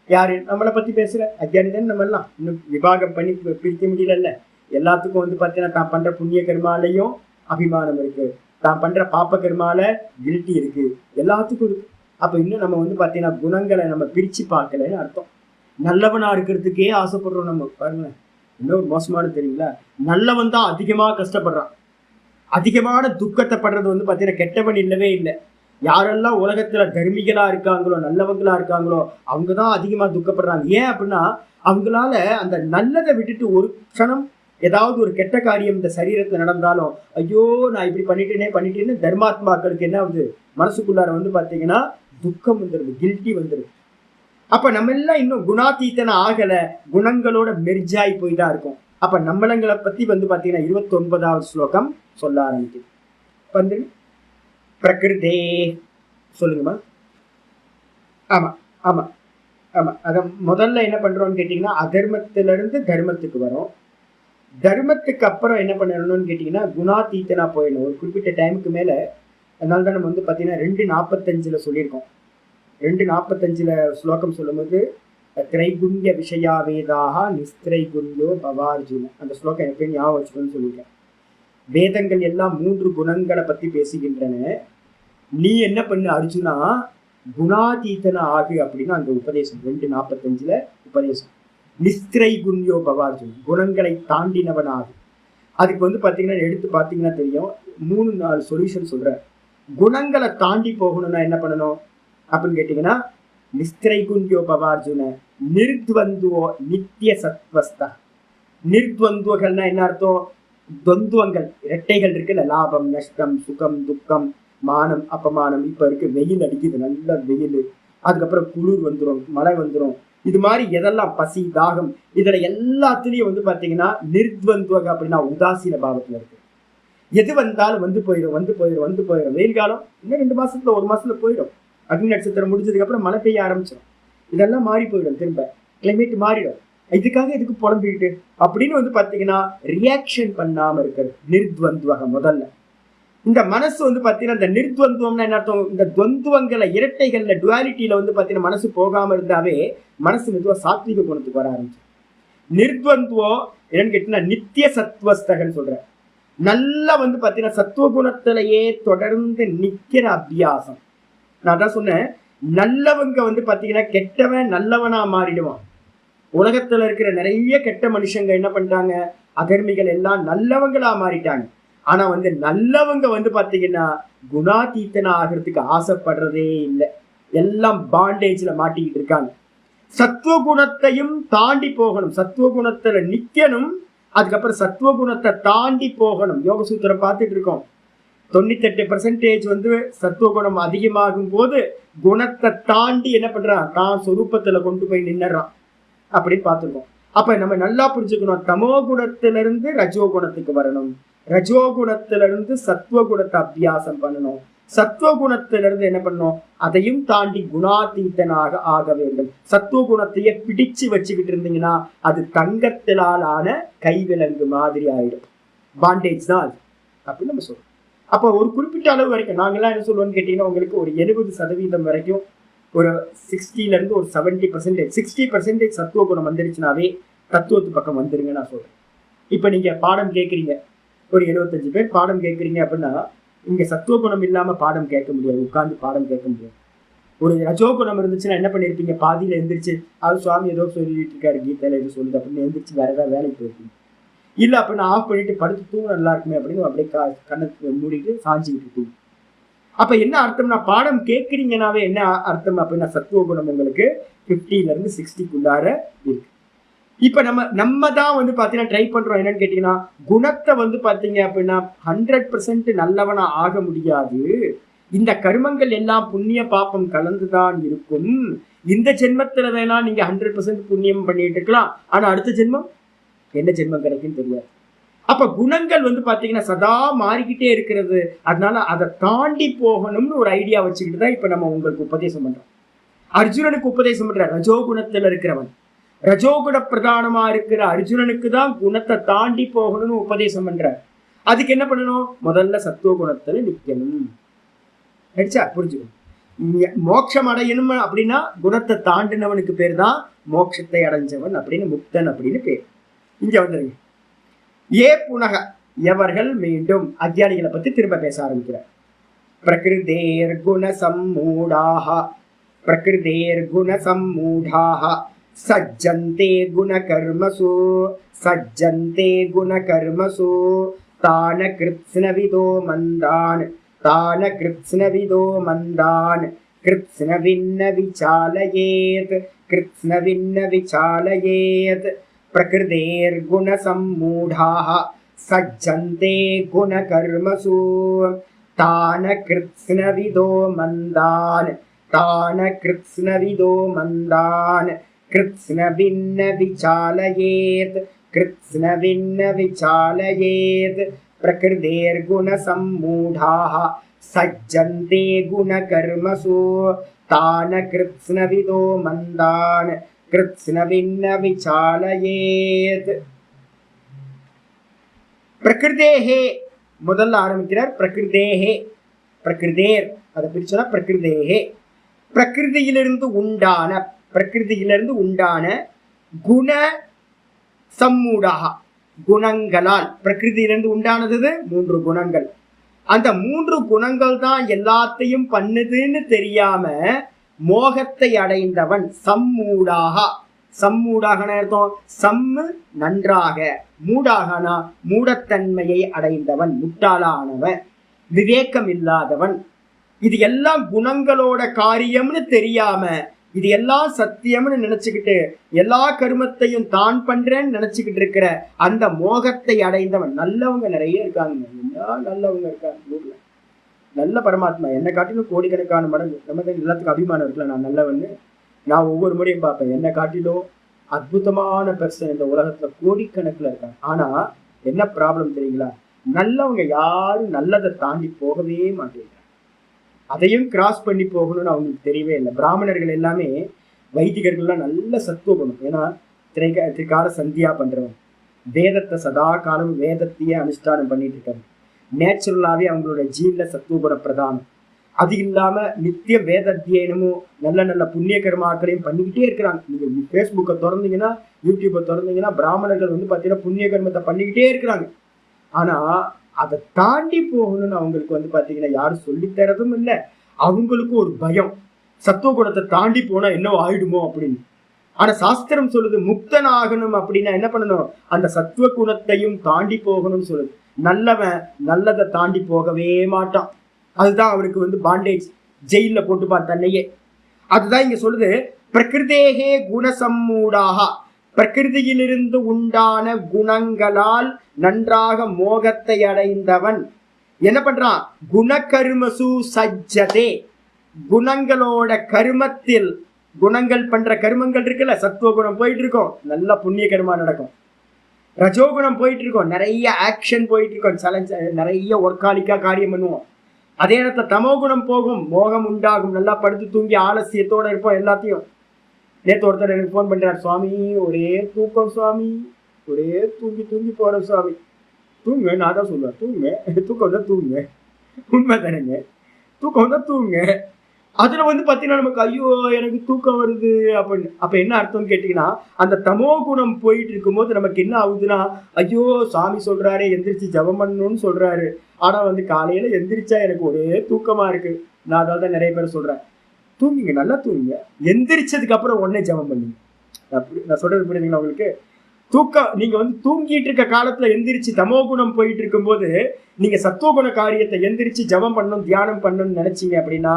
யாரு? நம்மளை பத்தி பேசுற அஜ்ஞானி தான். நம்ம எல்லாம் இன்னும் விபாகம் பண்ணி பிரிக்க முடியல. எல்லாத்துக்கும் வந்து பாத்தீங்கன்னா தான் பண்ற புண்ணிய கர்மாலையும் அபிமானம் இருக்கு, தான் பண்ற பாப்ப கர்மால கில்ட்டி இருக்கு, எல்லாத்துக்கும் இருக்கு. அப்ப இன்னும் நம்ம வந்து பாத்தீங்கன்னா குணங்களை நம்ம பிரிச்சு பார்க்கலன்னு அர்த்தம். நல்லவனா இருக்கிறதுக்கே ஆசைப்படுறோம் நம்ம. பாருங்களேன், இன்னொரு மோசமான தெரியுங்களா, நல்லவன் தான் அதிகமா கஷ்டப்படுறான். அதிகமான துக்கத்தை படுறது வந்து பாத்தீங்கன்னா கெட்டவன் இல்லவே இல்லை. யாரெல்லாம் உலகத்துல தர்மிகளா இருக்காங்களோ, நல்லவங்களா இருக்காங்களோ, அவங்கதான் அதிகமா துக்கப்படுறாங்க. ஏன் அப்படின்னா அவங்களால அந்த நல்லதை விட்டுட்டு ஒரு க்ஷணம் ஏதாவது ஒரு கெட்ட காரியம் இந்த சரீரத்துல நடந்தாலும் ஐயோ நான் இப்படி பண்ணிட்டேன்னு தர்மாத்மாக்களுக்கு என்ன ஆகுது? மனசுக்குள்ளார வந்து பாத்தீங்கன்னா துக்கம் வந்துடுது, கில்ட்டி வந்துடுது. அப்ப நம்ம எல்லாம் இன்னும் குணாதீத்தன ஆகல, குணங்களோட மெர்ஜாய் போய் தான் இருக்கும். அப்ப நம்மளங்களை பத்தி வந்து பாத்தீங்கன்னா 29வது ஸ்லோகம் சொல்ல ஆரம்பிக்குது. வந்து பிரகிருதே சொல்லுங்கம்மா. ஆமா ஆமா ஆமா. அத முதல்ல என்ன பண்றோம்னு கேட்டீங்கன்னா அதர்மத்திலிருந்து தர்மத்துக்கு வரும். தர்மத்துக்கு அப்புறம் என்ன பண்ணணும்னு கேட்டீங்கன்னா குணாதீத்தனா போயிடணும் ஒரு குறிப்பிட்ட டைமுக்கு மேல. அதனால தான் நம்ம வந்து பாத்தீங்கன்னா 2:45 சொல்லியிருக்கோம். 2:45 ஸ்லோகம் சொல்லும் போது திரைகுண்ய விஷயா வேதாக நிஸ்திரைகுண்யோ பவார்ஜுன. அந்த ஸ்லோகம் எப்பயும் ஞாபகம் வச்சுக்கணும்னு சொல்லியிருக்கேன். வேதங்கள் எல்லாம் 3 குணங்களை பத்தி பேசுகின்றன. நீ என்ன பண்ணு அர்ஜுனா, குணாதீதன ஆகு அப்படின்னு அங்க உபதேசம் 2:45 உபதேசம். நிஸ்திரைகுண்யோ பவார்ஜுன, குணங்களை தாண்டினவனாகு. அதுக்கு பாத்தீங்கன்னா எடுத்து பாத்தீங்கன்னா தெரியும், 3-4 சொல்யூஷன் சொல்ற. குணங்களை தாண்டி போகணும்னா என்ன பண்ணணும் அப்படின்னு கேட்டீங்கன்னா, நிஸ்திரைகுண்யோ பவார்ஜுன நிர்த்வந்துவோ நித்திய சத்வஸ்தா. நிர்த்வந்துவகள்னா என்ன அர்த்தம்? துவந்துவங்கள், இரட்டைகள் இருக்குல்ல, லாபம் நஷ்டம், சுகம் துக்கம், மானம் அபமானம். இப்ப இருக்கு வெயில் அடிக்குது, நல்ல வெயில், அதுக்கப்புறம் குளிர் வந்துடும், மழை வந்துடும். இது மாதிரி எதெல்லாம் பசி தாகம், இதுல எல்லாத்துலயும் பாத்தீங்கன்னா நிர்த்வந்துவக அப்படின்னா உதாசீன பாவத்துல இருக்கு. எது வந்தாலும் வந்து போயிடும். வெயில் காலம் இன்னும் 2 மாசத்துல 1 மாசத்துல போயிடும். அக்னி நட்சத்திரம் முடிஞ்சதுக்கு அப்புறம் மழை பெய்ய ஆரம்பிச்சிடும். இதெல்லாம் மாறி போயிடும், திரும்ப கிளைமேட் மாறிடும். இதுக்காக எதுக்கு புலம்பிக்கிட்டு அப்படின்னு பாத்தீங்கன்னா ரியாக்ஷன் பண்ணாம இருக்கிறது நிர்த்வந்துவகம். முதல்ல இந்த மனசு பாத்தீங்கன்னா, இந்த நிர்த்வந்துவம்னா என்ன அர்த்தம்? இந்த துவந்துவங்களை, இரட்டைகள்ல, டுவாலிட்டியில பாத்தீங்கன்னா மனசு போகாம இருந்தாவே மனசு மெதுவா சாத்விக குணத்துக்கு வர ஆரம்பிச்சு. நிர்த்வந்துவம் என்னன்னு கேட்டீங்கன்னா நித்திய சத்வஸ்தகன் சொல்ற. நல்லா பாத்தீங்கன்னா சத்துவ குணத்திலேயே தொடர்ந்து நிக்கிற அபியாசம். நான் தான் சொன்னேன், நல்லவங்க பாத்தீங்கன்னா கெட்டவன் நல்லவனா மாறிடுவான். உலகத்துல இருக்கிற நிறைய கெட்ட மனுஷங்க என்ன பண்றாங்க, அதர்மிகள் எல்லாம் நல்லவங்களா மாறிட்டாங்க. ஆனா நல்லவங்க பாத்தீங்கன்னா குணாதீத்தனா ஆகிறதுக்கு ஆசைப்படுறதே இல்லை. எல்லாம் பாண்டேஜ்ல மாட்டிக்கிட்டு இருக்காங்க. சத்துவ குணத்தையும் தாண்டி போகணும், சத்துவ குணத்துல நிக்கணும், அதுக்கப்புறம் சத்துவ குணத்தை தாண்டி போகணும். யோக சூத்திரம் பார்த்துட்டு இருக்கோம். 98% சத்துவ குணம் அதிகமாகும் போது குணத்தை தாண்டி என்ன பண்றான், தான் சொரூபத்துல கொண்டு போய் நின்னுறான் அப்படின்னு பார்த்துருக்கோம். அப்ப நம்ம நல்லா புரிஞ்சுக்கணும், தமோ குணத்திலிருந்து ரஜோ குணத்துக்கு வரணும், ரஜோ குணத்திலிருந்து சத்துவ குணத்தை அபியாசம் பண்ணணும், சத்துவ குணத்திலிருந்து என்ன பண்ணணும், அதையும் தாண்டி குணாதீதனாக ஆக வேண்டும். சத்துவ குணத்தையே பிடிச்சு வச்சுக்கிட்டு இருந்தீங்கன்னா அது தங்கத்திலால் ஆன கைவிலங்கு மாதிரி ஆயிடும். பாண்டேஜ் தான் அது அப்படின்னு நம்ம சொல்றோம். அப்போ ஒரு குறிப்பிட்ட அளவு வரைக்கும் நாங்கெல்லாம் என்ன சொல்லுவோம்னு கேட்டீங்கன்னா, உங்களுக்கு ஒரு 70% வரைக்கும், ஒரு 60% ஒரு 70%, 60% சத்துவ குணம் வந்துருச்சுனாவே தத்துவத்து பக்கம் வந்துருங்க நான் சொல்றேன். இப்ப நீங்க பாடம் கேட்குறீங்க, ஒரு 75 பேர் பாடம் கேட்குறீங்க அப்படின்னா, இங்க சத்துவ குணம் இல்லாம பாடம் கேட்க முடியாது, உட்கார்ந்து பாடம் கேட்க முடியாது. ஒரு ரஜோ குணம் இருந்துச்சுன்னா என்ன பண்ணிருப்பீங்க, பாதியில எந்திரிச்சு அவர் சுவாமி ஏதோ சொல்லிட்டு இருக்காரு, கீதையில ஏதோ சொல்லுது அப்படின்னு எந்திரிச்சு வேற ஏதாவது வேலைக்கு போயிருப்பீங்க. இல்ல அப்படின்னு ஆஃப் பண்ணிட்டு படுத்து தூங்க நல்லா இருக்குமே அப்படின்னு அப்படியே கண்ணத்தை மூடிட்டு சாஞ்சிக்கிட்டு தூங்கும். அப்ப என்ன அர்த்தம்னா, பாடம் கேட்குறீங்கன்னாவே என்ன அர்த்தம் அப்படின்னா, சத்துவ குணம் உங்களுக்கு 50 to 60க்குள்ளார இருக்கு. இப்ப நம்ம தான் பாத்தீங்கன்னா ட்ரை பண்றோம். என்னன்னு கேட்டீங்கன்னா, குணத்தை பாத்தீங்க அப்படின்னா 100% நல்லவனா ஆக முடியாது. இந்த கர்மங்கள் எல்லாம் புண்ணிய பாப்பம் கலந்துதான் இருக்கும். இந்த ஜென்மத்துல வேணா நீங்க 100% புண்ணியம் பண்ணிட்டு இருக்கலாம், ஆனா அடுத்த ஜென்மம் என்ன ஜென்மம் கிடைக்குன்னு தெரியாது. அப்ப குணங்கள் பாத்தீங்கன்னா சதா மாறிக்கிட்டே இருக்கிறது. அதனால அதை தாண்டி போகணும்னு ஒரு ஐடியா வச்சுக்கிட்டு தான் இப்ப நம்ம உங்களுக்கு உபதேசம் பண்றோம். அர்ஜுனனுக்கு உபதேசம் பண்ற ரஜோகுணத்துல இருக்கிறவன், ரஜோகுண பிரதானமா இருக்கிற அர்ஜுனனுக்கு தான் குணத்தை தாண்டி போகணும்னு உபதேசம் பண்ற. அதுக்கு என்ன பண்ணணும், முதல்ல சத்துவ குணத்துல நிக்கணும். அடிச்சா புரிஞ்சுக்கணும். மோட்சம் அடையணும் அப்படின்னா குணத்தை தாண்டினவனுக்கு பேர் தான் மோட்சத்தை அடைஞ்சவன் அப்படின்னு, முக்தன் அப்படின்னு பேர். இங்க வந்துருங்க. ஏ புனக எவர்கள் மீண்டும் அத்தியானிகளை பத்தி திரும்ப பேச ஆரம்பிக்கிறார். பிரகிருதேர் குண சம்மூடாஹ, பிரகிருதேர் குண சம்மூடாஹ சஜ்ஜந்தே குண கர்மசு, சஜ்ஜந்தே குண கர்மசு தான கிருத்ஸ்னவிதோ மந்தான், தான கிருத்ஸ்னவிதோ மந்தான் கிருத்ஸ்னவின்ன விசாலயேத், கிருத்ஸ்னவின்ன விசாலயேத். பிரகிருதேர் குண சம்மூடாஹ சஜ்ஜந்தே குண கர்மசு தான கிருத்ஸ்னவிதோ மந்தான், தான கிருத்ஸ்னவிதோ மந்தான் கிருத்ஸ்னவின்ன விசாலயேத், கிருத்ஸ்னவின்ன விசாலயேத். பிரகிருதேர் குண சம்மூடாஹ சஜ்ஜந்தே குண கர்மசு தான கிருத்ஸ்னவிதோ மந்தான் கிருத்ஸ்னவின்ன விசாலயேத். பிரகிருதேஹே முதல்ல ஆரம்பிக்கிறார். பிரகிருதேஹே, பிரகிருதேர் அதை பிரிச்சா பிரகிருதேஹே, பிரகிருதியிலிருந்து உண்டான. பிரகிருதியிலிருந்து உண்டான குண சம்மூடாக, குணங்களால். பிரகிருதியிலிருந்து உண்டானது 3 குணங்கள். அந்த 3 குணங்கள் தான் எல்லாத்தையும் பண்ணுதுன்னு தெரியாம மோகத்தை அடைந்தவன் சம்மூடாக. சம்மூடாகன அர்த்தம் சம்மு நன்றாக, மூடாகனா மூடத்தன்மையை அடைந்தவன், முட்டாளானவன், விவேகம் இல்லாதவன். இது எல்லாம் குணங்களோட காரியம்னு தெரியாம இது எல்லாம் சத்தியம்னு நினைச்சுக்கிட்டு எல்லா கருமத்தையும் தான் பண்றேன்னு நினைச்சுக்கிட்டு இருக்கிற அந்த மோகத்தை அடைந்தவன். நல்லவங்க நிறைய இருக்காங்க, நல்லவங்க இருக்காங்க ஊர்ல. நல்ல பரமாத்மா என்னை காட்டிலும் கோடிக்கணக்கான மடங்கு. நமக்கு எல்லாத்துக்கும் அபிமானம் இருக்குல்ல, நான் நல்லவன்னு. நான் ஒவ்வொரு முறையும் பார்ப்பேன், என்னை காட்டிலும் அற்புதமான பெர்சன் இந்த உலகத்துல கோடிக்கணக்கில் இருக்காங்க. ஆனா என்ன ப்ராப்ளம் தெரியுங்களா? நல்லவங்க யாரும் நல்லதை தாண்டி போகவே மாட்டேங்கிறாங்க. அதையும் கிராஸ் பண்ணி போகணும்னு அவங்களுக்கு தெரியவே இல்லை. பிராமணர்கள் எல்லாமே, வைதிகர்கள்லாம் நல்ல சத்துவகுணம். ஏன்னா திரிகால சந்தியா பண்றவன், வேதத்தை சதா காலம் வேதத்தையே அனுஷ்டானம் பண்ணிட்டு இருக்காங்க. நேச்சுரலாவே அவங்களோட ஜீன்ல சத்துவகுண பிரதானம். அது இல்லாம நித்திய வேத அத்தியனமும் நல்ல நல்ல புண்ணிய கர்மாக்களையும் பண்ணிக்கிட்டே இருக்கிறாங்க. நீங்க ஃபேஸ்புக்கை திறந்தீங்கன்னா, யூடியூப்பை திறந்தீங்கன்னா, பிராமணர்கள் பாத்தீங்கன்னா புண்ணிய கர்மத்தை பண்ணிக்கிட்டே இருக்கிறாங்க. ஆனா அதை தாண்டி போகணும்னு அவங்களுக்கு பாத்தீங்கன்னா யாரும் சொல்லித்தரதும் இல்லை. அவங்களுக்கு ஒரு பயம், சத்துவ குணத்தை தாண்டி போனா என்ன ஆயிடுமோ அப்படின்னு. ஆனா சாஸ்திரம் சொல்லுது முக்தன் ஆகணும் அப்படின்னா என்ன பண்ணணும்? அந்த சத்துவ குணத்தையும் தாண்டி போகணும்னு சொல்லுது. நல்லவன் நல்லதை தாண்டி போகவே மாட்டான். அதுதான் அவனுக்கு பாண்டேஜ், ஜெயில போட்டுப்பான் தன்னையே. அதுதான் இங்க சொல்லுது, பிரகிருதேகே குணசம்மூடாக, பிரகிருதியிலிருந்து உண்டான குணங்களால் நன்றாக மோகத்தை அடைந்தவன் என்ன பண்றான்? குணகர்மசு சஜ்ஜதே, குணங்களோட கருமத்தில், குணங்கள் பண்ற கருமங்கள் இருக்குல்ல, சத்துவகுணம் போயிட்டு இருக்கோம், நல்ல புண்ணிய கர்மா நடக்கும். ரஜோகுணம் போயிட்டு இருக்கோம், நிறைய ஆக்ஷன் போயிட்டு இருக்கோம், சேலஞ்ச், நிறைய ஒர்க்காலிக்கா காரியம் பண்ணுவோம். அதே நேரத்தில் தமோகுணம் போகும், மோகம் உண்டாகும், நல்லா படுத்து தூங்கி ஆலசியத்தோட இருப்போம் எல்லாத்தையும். நேற்று ஒருத்தர் எனக்கு ஃபோன் பண்ணுறார், சுவாமி ஒரே தூக்கம் சுவாமி, ஒரே தூங்கி தூங்கி போகிற சுவாமி. தூங்க, நான் தான் சொல்லுவேன், தூங்க, தூக்கம் தான் தூங்க, உண்மை தானேங்க, தூக்கம் தான் தூங்க. அதில் பார்த்தீங்கன்னா நமக்கு ஐயோ எனக்கு தூக்கம் வருது அப்படின்னு. அப்போ என்ன அர்த்தம்னு கேட்டிங்கன்னா, அந்த தமோ குணம் போயிட்டு இருக்கும்போது நமக்கு என்ன ஆகுதுன்னா, ஐயோ சாமி சொல்கிறாரு எந்திரிச்சு ஜபம் பண்ணணும்னு சொல்கிறாரு, ஆனால் காலையில் எந்திரிச்சா எனக்கு ஒரே தூக்கமாக இருக்குது. நான் அதாவது தான் நிறைய பேர் சொல்கிறேன், தூங்குங்க, நல்லா தூங்குங்க, எந்திரிச்சதுக்கு அப்புறம் உடனே ஜபம் பண்ணுங்க. அப்படி நான் சொல்கிறது புரியுதுங்களா உங்களுக்கு? தூக்கம், நீங்கள் தூங்கிட்டு இருக்க காலத்தில் எந்திரிச்சு தமோ குணம் போயிட்டு இருக்கும்போது நீங்கள் சத்துவகுண காரியத்தை எந்திரிச்சு ஜபம் பண்ணணும், தியானம் பண்ணணும்னு நினச்சிங்க அப்படின்னா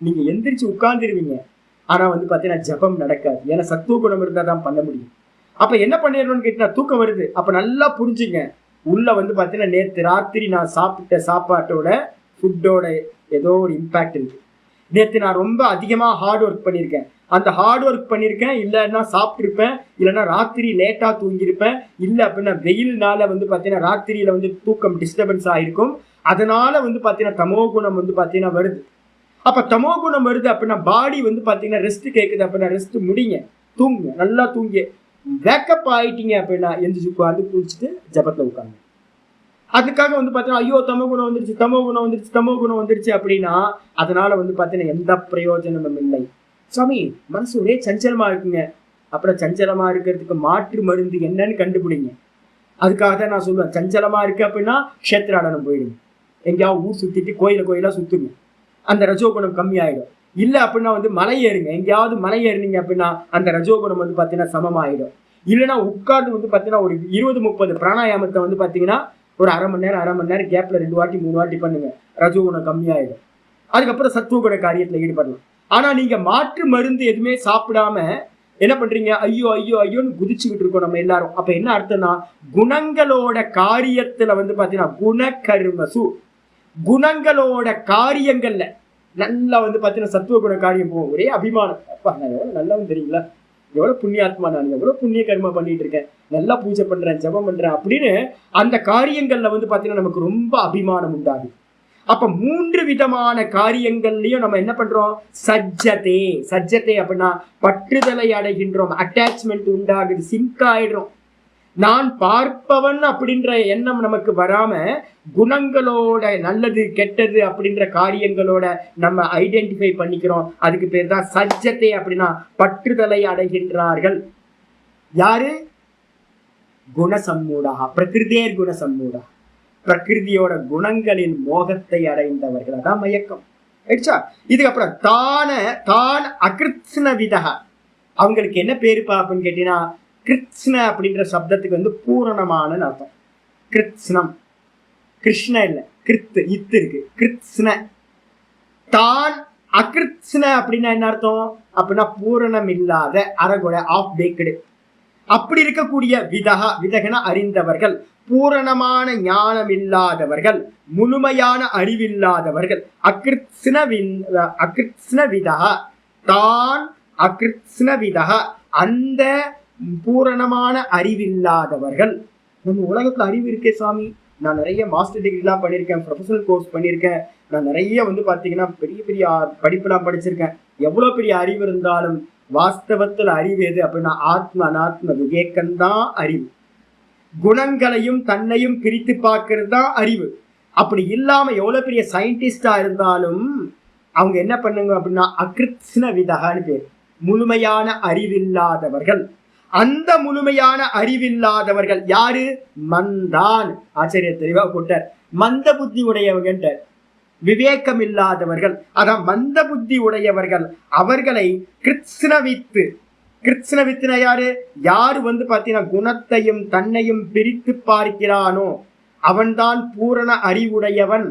நீங்கள் எந்திரிச்சு உட்கார்ந்துருவீங்க. ஆனால் பார்த்தீங்கன்னா ஜபம் நடக்காது. ஏன்னா சத்துவ குணம் இருந்தால் தான் பண்ண முடியும். அப்போ என்ன பண்ணிடணும்னு கேட்டால், தூக்கம் வருது, அப்போ நல்லா புரிஞ்சுங்க, உள்ள பார்த்தீங்கன்னா நேற்று ராத்திரி நான் சாப்பிட்ட சாப்பாட்டோட ஃபுட்டோட ஏதோ ஒரு இம்பேக்ட் இருக்கு. நேற்று நான் ரொம்ப அதிகமாக ஹார்ட் ஒர்க் பண்ணியிருக்கேன், அந்த ஹார்ட் ஒர்க் பண்ணியிருக்கேன், இல்லைன்னா சாப்பிட்ருப்பேன், இல்லைன்னா ராத்திரி லேட்டாக தூங்கியிருப்பேன், இல்லை அப்படின்னா வெயில்னால பார்த்தீங்கன்னா ராத்திரியில் தூக்கம் டிஸ்டர்பன்ஸ் ஆகிருக்கும். அதனால பார்த்தீங்கன்னா தமோ குணம் பார்த்தீங்கன்னா வருது. அப்போ தமோ குணம் வருது அப்படின்னா பாடி பார்த்தீங்கன்னா ரெஸ்ட் கேட்குது அப்படின்னா ரெஸ்ட் முடிங்க, தூங்குங்க, நல்லா தூங்கி வேக்கப் ஆகிட்டீங்க அப்படின்னா எந்திரிச்சு உட்காந்து குளிச்சுட்டு ஜபத்தில் உட்காந்து. அதுக்காக பார்த்தீங்கன்னா ஐயோ தமோ குணம் வந்துருச்சு, தமோ குணம் வந்துருச்சு, தமோ குணம் வந்துருச்சு அப்படின்னா அதனால பார்த்தீங்கன்னா எந்த பிரயோஜனமும் இல்லை. சுவாமி மனசு ஒரே சஞ்சலமாக இருக்குங்க, அப்புறம் சஞ்சலமாக இருக்கிறதுக்கு மாற்று மருந்து என்னன்னு கண்டுபிடிங்க. அதுக்காக தான் நான் சொல்லுவேன், சஞ்சலமாக இருக்கு அப்படின்னா க்ஷேத்ராடனம் போயிடுங்க, எங்கேயாவது ஊர் சுற்றிட்டு கோயிலாக சுற்றுங்க, அந்த ரஜோகுணம் கம்மியாயிடும். இல்லை அப்படின்னா மலை ஏறுங்க, எங்கேயாவது மலை ஏறினீங்க அப்படின்னா அந்த ரஜோகுணம் பார்த்தீங்கன்னா சமமாயிடும். இல்லைன்னா உட்கார்ந்து பார்த்தீங்கன்னா ஒரு 20-30 பிராணாயாமத்தை பார்த்தீங்கன்னா ஒரு அரை மணி நேரம் கேப்ல 2 வாட்டி 3 வாட்டி பண்ணுங்க, ரஜோகுணம் கம்மியாயிடும். அதுக்கப்புறம் சத்துவகுண காரியத்தில் ஈடுபடலாம். ஆனா நீங்க மாற்று மருந்து எதுவுமே சாப்பிடாம என்ன பண்றீங்க, ஐயோ ஐயோ ஐயோன்னு குதிச்சுக்கிட்டு இருக்கோம் நம்ம எல்லாரும். அப்ப என்ன அர்த்தம்னா, குணங்களோட காரியத்துல பாத்தீங்கன்னா குணகர்மசு, குணங்களோட காரியங்கள்ல நல்லா பார்த்தீங்கன்னா சத்துவ குண காரியம் போகும். ஒரே அபிமானம், அப்பா நான் எவ்வளவு நல்லவன் தெரியுங்களா, எவ்வளவு புண்ணியாத்மா, நான் எவ்வளவு புண்ணிய கர்மா பண்ணிட்டு இருக்கேன், நல்லா பூஜை பண்றேன், ஜபம் பண்றேன் அப்படின்னு அந்த காரியங்கள்ல பார்த்தீங்கன்னா நமக்கு ரொம்ப அபிமானம் உண்டாகுது. அப்ப 3 விதமான காரியங்கள்லயும் நம்ம என்ன பண்றோம், சஜ்ஜதே. சஜ்ஜதே அப்படின்னா பற்றுதலை அடைகின்றோம், அட்டாச்மெண்ட் உண்டாகுது, சிங்க் ஆயிடுறோம். நான் பார்ப்பவன் அப்படின்ற எண்ணம் நமக்கு வராம குணங்களோட நல்லது கெட்டது அப்படின்ற காரியங்களோட நம்ம ஐடென்டிஃபை பண்ணிக்கிறோம். அதுக்கு பேர் தான் சஜ்ஜத்தை, அப்படின்னா பற்றுதலை அடைகின்றார்கள். யாரு? குணசம்மூடா, பிரகிருதேர் குணசம்மூடா, பிரகிருதியோட குணங்களின் மோகத்தை அடைந்தவர்கள். அதான் மயக்கம். இதுக்கப்புறம் தான் அகிருத்ன விதக, அவங்களுக்கு என்ன பேருப்பா அப்படின்னு கேட்டீங்கன்னா, கிருத்ன அப்படின்ற சப்தத்துக்கு வந்து பூரணமான அர்த்தம். கிருத்னம், கிருஷ்ண இல்ல, கிருத்து இத்து இருக்கு, கிருத்ன. தான் அகிருத்ன அப்படின்னா என்ன அர்த்தம் அப்படின்னா பூரணம் இல்லாத, அறகுறை, ஆஃப் பேக்கடு. அப்படி இருக்கக்கூடிய விதகா, விதகன அறிந்தவர்கள், பூரணமான ஞானம் இல்லாதவர்கள், முழுமையான அறிவில்லாதவர்கள். அகிருத்ன விதகா, தான் அகிருத்ன விதகா, அந்த பூரணமான அறிவில்லாதவர்கள். நம்ம உலகத்துல அறிவு இருக்கே சாமி, நான் நிறைய மாஸ்டர் டிகிரிலாம் பண்ணியிருக்கேன், ப்ரொஃபஷனல் கோர்ஸ் பண்ணியிருக்கேன், நான் நிறைய வந்து பார்த்தீங்கன்னா பெரிய பெரிய படிப்புலாம் படிச்சிருக்கேன். எவ்வளோ பெரிய அறிவு இருந்தாலும் வாஸ்தவத்தில் அறிவு எது அப்படின்னா ஆத்ம அனாத்ம விவேகம்தான் அறிவு. குணங்களையும் தன்னையும் பிரித்து பார்க்கறது தான் அறிவு. அப்படி இல்லாம எவ்வளவு பெரிய சயின்டிஸ்டா இருந்தாலும் அவங்க என்ன பண்ணுங்க அப்படின்னா அகிருத்ன விதகான்னு பேர், முழுமையான அறிவில்லாதவர்கள். அந்த முழுமையான அறிவில்லாதவர்கள் யாரு? மந்தான். ஆச்சரியர் தெளிவா போட்டார், மந்த புத்தி உடையவங்க, விவேகம் இல்லாதவர்கள், அதான் மந்த புத்தி உடையவர்கள். அவர்களை கிருத்னவித்து, கிருத்னவித்துனா யாரு? யாரு வந்து பாத்தீங்கன்னா குணத்தையும் தன்னையும் பிரித்து பார்க்கிறானோ அவன்தான் பூரண அறிவுடையவன்.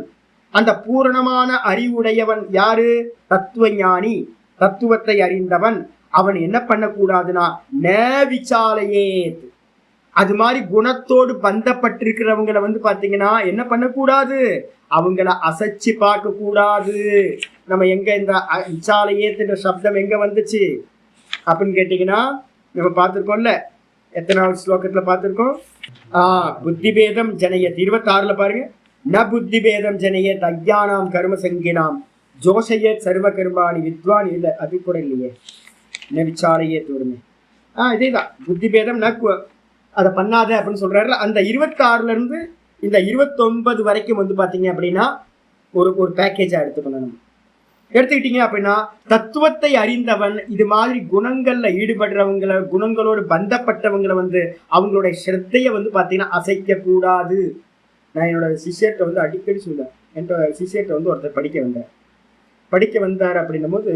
அந்த பூரணமான அறிவுடையவன் யாரு? தத்துவ ஞானி, தத்துவத்தை அறிந்தவன். அவன் என்ன பண்ணக்கூடாதுன்னா ந விசாலையே, அது மாதிரி குணத்தோடு பந்தப்பட்டிருக்கிறவங்களை வந்து பாத்தீங்கன்னா என்ன பண்ணக்கூடாது? அவங்கள அசைச்சு பார்க்க கூடாது. நம்ம எங்க இந்த விசாலையேத்துன்ற சப்தம் எங்க வந்துச்சு அப்படின்னு கேட்டீங்கன்னா நம்ம பார்த்திருக்கோம்ல, எத்தனாவது ஸ்லோகத்துல பார்த்திருக்கோம்? புத்தி பேதம் ஜனயத் 26ல பாருங்க. ந புத்தி பேதம் ஜனயத் அஜ்ஞானாம் கர்ம சங்கினாம் ஜோஷயத் சர்வ கர்மாணி வித்வான். இல்ல, அது கூட இல்லையே, ந விசாலையேத் வருமே. இதேதான் புத்தி பேதம், ந அதை பண்ணாத அப்படின்னு சொல்றாருல. அந்த 26ல இருந்து இந்த 29 வரைக்கும் வந்து பாத்தீங்க அப்படின்னா ஒரு பேக்கேஜா எடுத்துக்கணும். நம்ம எடுத்துக்கிட்டீங்க அப்படின்னா தத்துவத்தை அறிந்தவன் இது மாதிரி குணங்கள்ல ஈடுபடுறவங்களை, குணங்களோடு பந்தப்பட்டவங்களை வந்து அவங்களுடைய ஸ்ரத்தையை வந்து பாத்தீங்கன்னா அசைக்க கூடாது. நான் என்னோட சிஷியர்கிட்ட வந்து அடிக்கடி சொல்லுவேன். என்னோட சிஷியர்கிட்ட வந்து ஒருத்தர் படிக்க வந்தார் அப்படின்னும் போது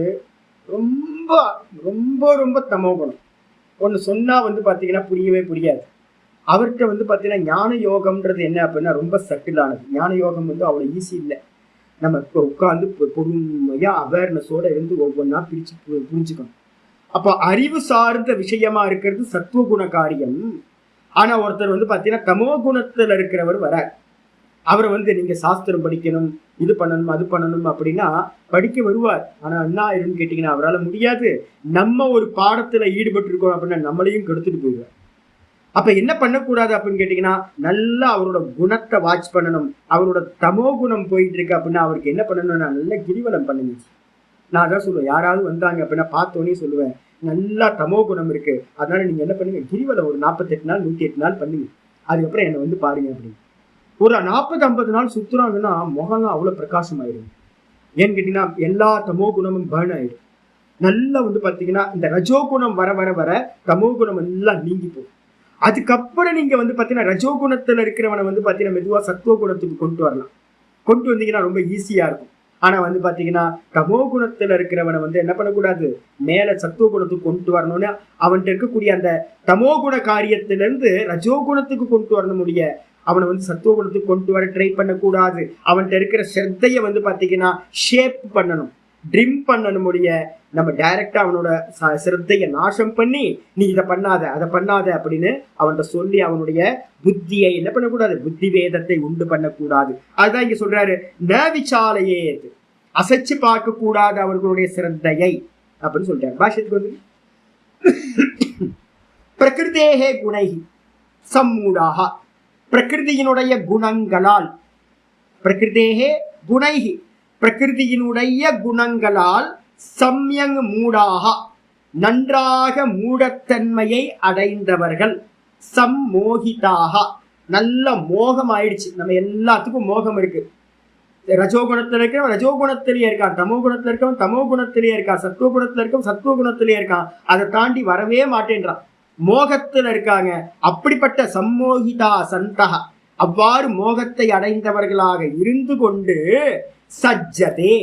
ரொம்ப ரொம்ப ரொம்ப தமோகுணம். ஒன்று சொன்னா வந்து பாத்தீங்கன்னா புரியவே புரியாது. அவர்கிட்ட வந்து பாத்தீங்கன்னா ஞான யோகம்ன்றது என்ன அப்படின்னா ரொம்ப சட்டிலானது. ஞான யோகம் வந்து அவ்வளோ ஈஸி இல்லை. நம்ம இப்போ உட்காந்து பொறுமையா அவேர்னஸோட இருந்து ஒவ்வொன்றா பிரிச்சு புரிஞ்சுக்கணும். அப்போ அறிவு சார்ந்த விஷயமா இருக்கிறது சத்துவகுண காரியம். ஆனா ஒருத்தர் வந்து பாத்தீங்கன்னா தமோ குணத்துல இருக்கிறவர் வர, அவரை வந்து நீங்க சாஸ்திரம் படிக்கணும், இது பண்ணணும், அது பண்ணணும் அப்படின்னா படிக்க வருவார். ஆனா என்ன ஆயிருன்னு கேட்டீங்கன்னா அவரால் முடியாது. நம்ம ஒரு பாடத்துல ஈடுபட்டு இருக்கோம் அப்படின்னா நம்மளையும் கெடுத்துட்டு போயிடுவார். அப்ப என்ன பண்ணக்கூடாது அப்படின்னு கேட்டீங்கன்னா நல்லா அவரோட குணத்தை வாட்ச் பண்ணணும். அவரோட தமோ குணம் போயிட்டு இருக்கு அப்படின்னா அவருக்கு என்ன பண்ணணும்னா நல்ல கிரிவலம் பண்ணுங்க. நான் அதான் சொல்லுவேன், யாராவது வந்தாங்க அப்படின்னா பார்த்தோன்னே சொல்லுவேன், நல்லா தமோ குணம் இருக்கு, அதனால நீங்க என்ன பண்ணுங்க, கிரிவலம் ஒரு 48 நாள் 108 நாள் பண்ணுங்க, அதுக்கப்புறம் என்னை வந்து பாருங்க அப்படின்னு. ஒரு 40-50 நாள் சுத்துறாங்கன்னா முகம்லாம் அவ்வளவு பிரகாசம் ஆயிடும். ஏன்னு கேட்டீங்கன்னா எல்லா தமோ குணமும் பர்ன் ஆயிடும். நல்லா வந்து பாத்தீங்கன்னா இந்த ரஜோ குணம் வர வர வர தமோ குணம் எல்லாம் நீங்கி போகும். அதுக்கப்புறம் நீங்க வந்து பாத்தீங்கன்னா ரஜோ குணத்துல இருக்கிறவனை வந்து பாத்தீங்கன்னா மெதுவா சத்துவ குணத்துக்கு கொண்டு வரலாம். கொண்டு வந்தீங்கன்னா ரொம்ப ஈஸியா இருக்கும். ஆனா வந்து பாத்தீங்கன்னா தமோ குணத்துல இருக்கிறவனை வந்து என்ன பண்ணக்கூடாது, மேல சத்துவ குணத்துக்கு கொண்டு வரணும்னு அவன்கிட்ட இருக்கக்கூடிய அந்த தமோ குண காரியத்துல இருந்து ரஜோ குணத்துக்கு கொண்டு வரணும். முடிய அவனை வந்து சத்துவ குணத்துக்கு கொண்டு வர ட்ரை பண்ணக்கூடாது. அவன்கிட்ட இருக்கிற ஸ்ரத்தையை வந்து பாத்தீங்கன்னா ஷேப் பண்ணணும், ட்ரிம் பண்ணணும். முடிய நம்ம டைரக்டா அவனோட சிரத்தையை நாசம் பண்ணி நீ இதை பண்ணாத அதை பண்ணாத அப்படின்னு அவன்கிட்ட சொல்லி அவனுடைய புத்தியை என்ன பண்ணக்கூடாது, புத்தி வேதத்தை உண்டு பண்ணக்கூடாது. அதுதான் இங்க சொல்றாரு, ந விசாலையே, அசைச்சு பார்க்க கூடாது அவர்களுடைய சிரத்தையை அப்படின்னு சொல்றாரு. பாஷத்துக்கு வந்து பிரகிருதேகே குணைஹி சம்மூடாக, பிரகிருதியினுடைய குணங்களால், பிரகிருதேகே குணைஹி பிரகிருதியினுடைய குணங்களால் சம்யங் மூடாக நன்றாக மூடத்தன்மையை அடைந்தவர்கள். சம்மோகிதாக, நல்ல மோகம் ஆயிடுச்சு. நம்ம எல்லாத்துக்கும் மோகம் இருக்கு. ரஜோகுணத்துல இருக்கிறவன் ரஜோகுணத்திலேயே இருக்கான், தமோ குணத்துல இருக்கவன் தமோ குணத்திலேயே இருக்கான், சத்துவ குணத்துல இருக்கவன் சத்துவ குணத்திலேயே இருக்கான். அதை தாண்டி வரவே மாட்டேன்றான், மோகத்துல இருக்காங்க. அப்படிப்பட்ட சம்மோகிதா சந்தகா, அவ்வாறு மோகத்தை அடைந்தவர்களாக இருந்து கொண்டு சஜ்ஜதே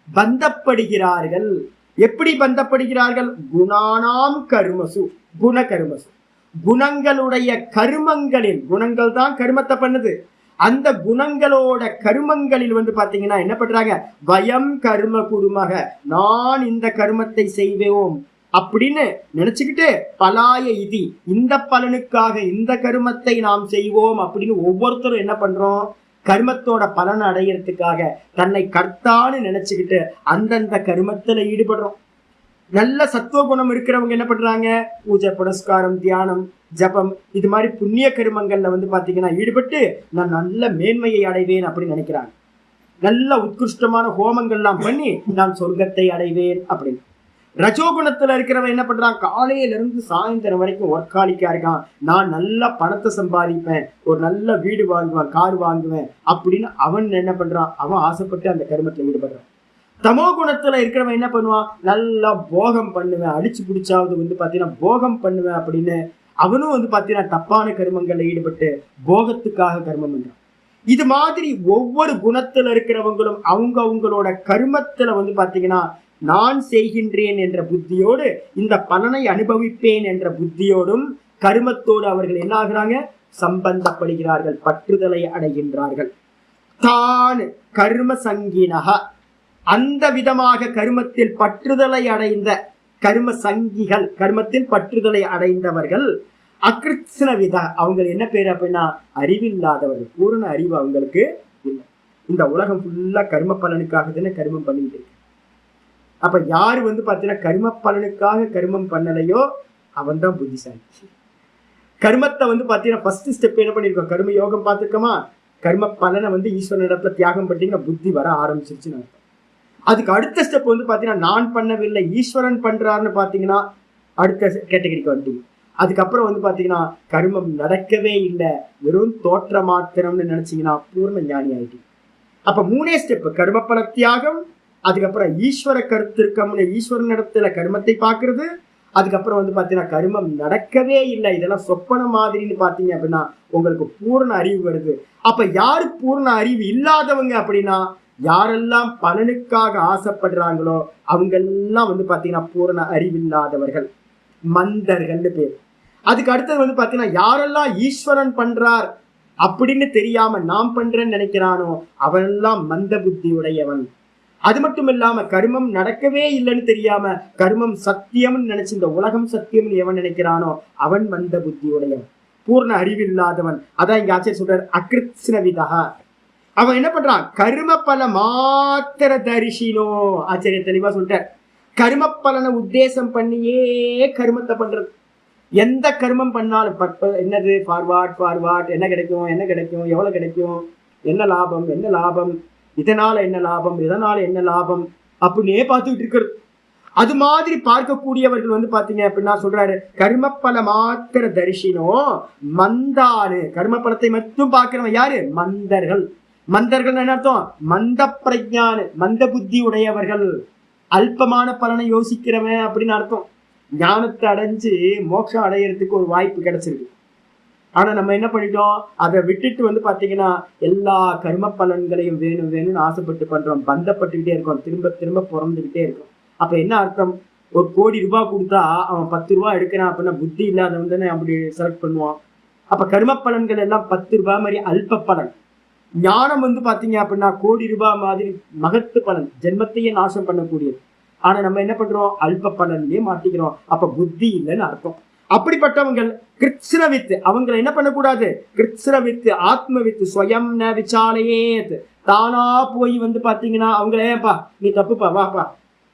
பந்தப்படுகிறார்கள். எப்படி பந்தப்படுகிறார்கள்? குணானாம் கருமசு, குண கருமசு, குணங்களுடைய கருமங்களில், குணங்கள் தான் கருமத்தை பண்ணுது, அந்த குணங்களோட கருமங்களில் வந்து பாத்தீங்கன்னா என்ன பண்றாங்க? வயம் கர்ம குருமக, நான் இந்த கருமத்தை செய்வோம் அப்படின்னு நினைச்சுக்கிட்டு பலாய இதி, இந்த பலனுக்காக இந்த கருமத்தை நாம் செய்வோம் அப்படின்னு ஒவ்வொருத்தரும் என்ன பண்றோம்? கர்மத்தோட பலனை அடையிறதுக்காக தன்னை கர்த்தான்னு நினைச்சுக்கிட்டு அந்தந்த கருமத்துல ஈடுபடுறோம். நல்ல சத்துவ குணம் இருக்கிறவங்க என்ன பண்றாங்க? பூஜை புனஸ்காரம் தியானம் ஜபம் இது மாதிரி புண்ணிய கருமங்கள்ல வந்து பாத்தீங்கன்னா ஈடுபட்டு நான் நல்ல மேன்மையை அடைவேன் அப்படின்னு நினைக்கிறாங்க. நல்ல உத்கிருஷ்டமான ஹோமங்கள்லாம் பண்ணி நான் சொர்க்கத்தை அடைவேன் அப்படின்னு. ரஜோகுணத்துல இருக்கிறவன் என்ன பண்றான்? காலையில இருந்து சாயந்தரம் வரைக்கும் ஒர்க்காலிக்கா இருக்கான், நான் நல்ல பணத்தை சம்பாதிப்பேன், ஒரு நல்ல வீடு வாங்குவேன், கார் வாங்குவேன் அப்படின்னு அவன் என்ன பண்றான்? அவன் ஆசைப்பட்டு அந்த கருமத்துல ஈடுபடுறான். தமோ குணத்துல இருக்கிறவன் என்ன பண்ணுவான்? நல்லா போகம் பண்ணுவேன், அடிச்சு பிடிச்சாவது வந்து பாத்தீங்கன்னா போகம் பண்ணுவேன் அப்படின்னு அவனும் வந்து பாத்தீங்கன்னா தப்பான கருமங்கள்ல ஈடுபட்டு போகத்துக்காக கர்மம் பண்றான். இது மாதிரி ஒவ்வொரு குணத்துல இருக்கிறவங்களும் அவங்க அவங்களோட கர்மத்துல வந்து பாத்தீங்கன்னா நான் செய்கின்றேன் என்ற புத்தியோடு, இந்த பலனை அனுபவிப்பேன் என்ற புத்தியோடும் கர்மத்தோடு அவர்கள் என்ன ஆகுறாங்க? சம்பந்தப்படுகிறார்கள், பற்றுதலை அடைகின்றார்கள். தான் கர்ம சங்கினக, அந்த விதமாக கர்மத்தில் பற்றுதலை அடைந்த கர்ம சங்கிகள், கர்மத்தில் பற்றுதலை அடைந்தவர்கள் அகிருத்ஸ்னவித, அவங்க என்ன பேரு அப்படின்னா அறிவில்லாதவர்கள். பூரண அறிவு அவங்களுக்கு இல்லை. இந்த உலகம் ஃபுல்லா கர்ம பலனுக்காக தானே கர்மம் பண்ணிட்டு இருக்கு. அப்ப யாரு வந்து பாத்தீங்கன்னா கர்ம பலனுக்காக கர்மம் பண்ணலையோ அவன் தான் புத்திசாலி. கர்மத்தை வந்து பாத்தீங்கன்னா ஃபர்ஸ்ட் ஸ்டெப் என்ன பண்ணிருக்கோம்? கர்ம யோகம் பார்த்துருக்கோமா? கர்ம பலனை வந்து ஈஸ்வரனிடத்துல தியாகம் பண்ணிட்டீங்கன்னா புத்தி வர ஆரம்பிச்சிருச்சுன்னு அர்த்தம். அதுக்கு அடுத்த ஸ்டெப் வந்து பாத்தீங்கன்னா நான் பண்ணவில்லை ஈஸ்வரன் பண்றாருன்னு பாத்தீங்கன்னா அடுத்த கேட்டகரிக்கு வந்தீங்க. அதுக்கப்புறம் வந்து பாத்தீங்கன்னா கர்மம் நடக்கவே இல்லை, வெறும் தோற்ற மாத்திரம்னு நினைச்சீங்கன்னா பூர்ண ஞானி ஆயிட்டீங்க. அப்ப மூணே ஸ்டெப், கர்ம பல தியாகம், அதுக்கப்புறம் ஈஸ்வர கருத்திருக்கம்னு ஈஸ்வரன் இடத்துல கர்மத்தை பார்க்கறது, அதுக்கப்புறம் வந்து பாத்தீங்கன்னா கர்மம் நடக்கவே இல்லை, இதெல்லாம் சொப்பன மாதிரின்னு பாத்தீங்க அப்படின்னா உங்களுக்கு பூர்ண அறிவு வருது. அப்ப யாரு பூர்ண அறிவு இல்லாதவங்க அப்படின்னா யாரெல்லாம் பலனுக்காக ஆசைப்படுறாங்களோ அவங்க எல்லாம் வந்து பாத்தீங்கன்னா பூரண அறிவில்லாதவர்கள், மந்தர்கள்னு பேர். அதுக்கு அடுத்தது வந்து பாத்தீங்கன்னா யாரெல்லாம் ஈஸ்வரன் பண்றார் அப்படின்னு தெரியாம நாம் பண்றேன்னு நினைக்கிறானோ அவனெல்லாம் மந்த புத்தி உடையவன். அது மட்டும் இல்லாம கர்மம் நடக்கவே இல்லைன்னு தெரியாம கர்மம் சத்தியம்னு நினைச்சு இந்த உலகம் சத்தியம்னு எவன் நினைக்கிறானோ அவன் மந்த புத்தி உடையவன், பூர்ண அறிவில்லாதவன். அதான் இங்க ஆச்சரிய சொல்றார் அகிருத்ஸ்னவிதா. அவன் என்ன பண்றான்? கர்ம பல மாத்திர தரிசினோ. ஆச்சரிய தெளிவா சொல்லிட்டார். கர்ம பலனை உத்தேசம் பண்ணியே கர்மத்தை பண்றது. எந்த கர்மம் பண்ணாலும் என்னது ஃபார்வார்ட், என்ன கிடைக்கும் என்ன கிடைக்கும், எவ்வளவு கிடைக்கும், என்ன லாபம் என்ன லாபம், இதனால என்ன லாபம் இதனால என்ன லாபம் அப்படின்னே பார்த்துக்கிட்டு இருக்கிறது. அது மாதிரி பார்க்கக்கூடியவர்கள் வந்து பாத்தீங்க அப்படின்னா சொல்றாரு கர்ம பல மாத்திர தரிசினோ மந்தானு. கர்ம பலத்தை மட்டும் பார்க்கிறவன் யாரு? மந்தர்கள். மந்தர்கள் என்ன அர்த்தம்? மந்த பிரஜானு, மந்த புத்தி உடையவர்கள், அல்பமான பலனை யோசிக்கிறவன் அப்படின்னு அர்த்தம். ஞானத்தை அடைஞ்சு மோட்சம் அடையிறதுக்கு ஒரு வாய்ப்பு கிடைச்சிருக்கு. ஆனா நம்ம என்ன பண்ணிட்டோம்? அதை விட்டுட்டு வந்து பாத்தீங்கன்னா எல்லா கர்ம பலன்களையும் வேணும்னு ஆசைப்பட்டு பண்றோம், பந்தப்பட்டுக்கிட்டே இருக்கோம், திரும்ப திரும்ப பிறந்துகிட்டே இருக்கோம். அப்ப என்ன அர்த்தம்? ஒரு கோடி ரூபாய் கொடுத்தா அவன் 10 ரூபாய் எடுக்கிறான் அப்படின்னா புத்தி இல்லாதவன் தானே அப்படி செலக்ட் பண்ணுவான். அப்ப கர்ம பலன்கள் எல்லாம் 10 ரூபாய் மாதிரி அல்ப பலன். ஞானம் வந்து பாத்தீங்க அப்படின்னா கோடி ரூபாய் மாதிரி மகத்து பலன், ஜென்மத்தையே நாசம் பண்ணக்கூடியது. ஆனா நம்ம என்ன பண்றோம்? அல்ப பலன்லயே மாட்டிக்கிறோம். அப்ப புத்தி இல்லைன்னு அர்த்தம். அப்படிப்பட்டவங்கள் கிருத்ஸ்னவித்து, அவங்களை என்ன பண்ணக்கூடாது? கிருத்ஸ்னவித்து ஆத்மவித்து ஸ்வயம் ந விசாலையே, தானா போய் வந்து பாத்தீங்கன்னா அவங்கள ஏப்பா நீ தப்புப்பா வாப்பா,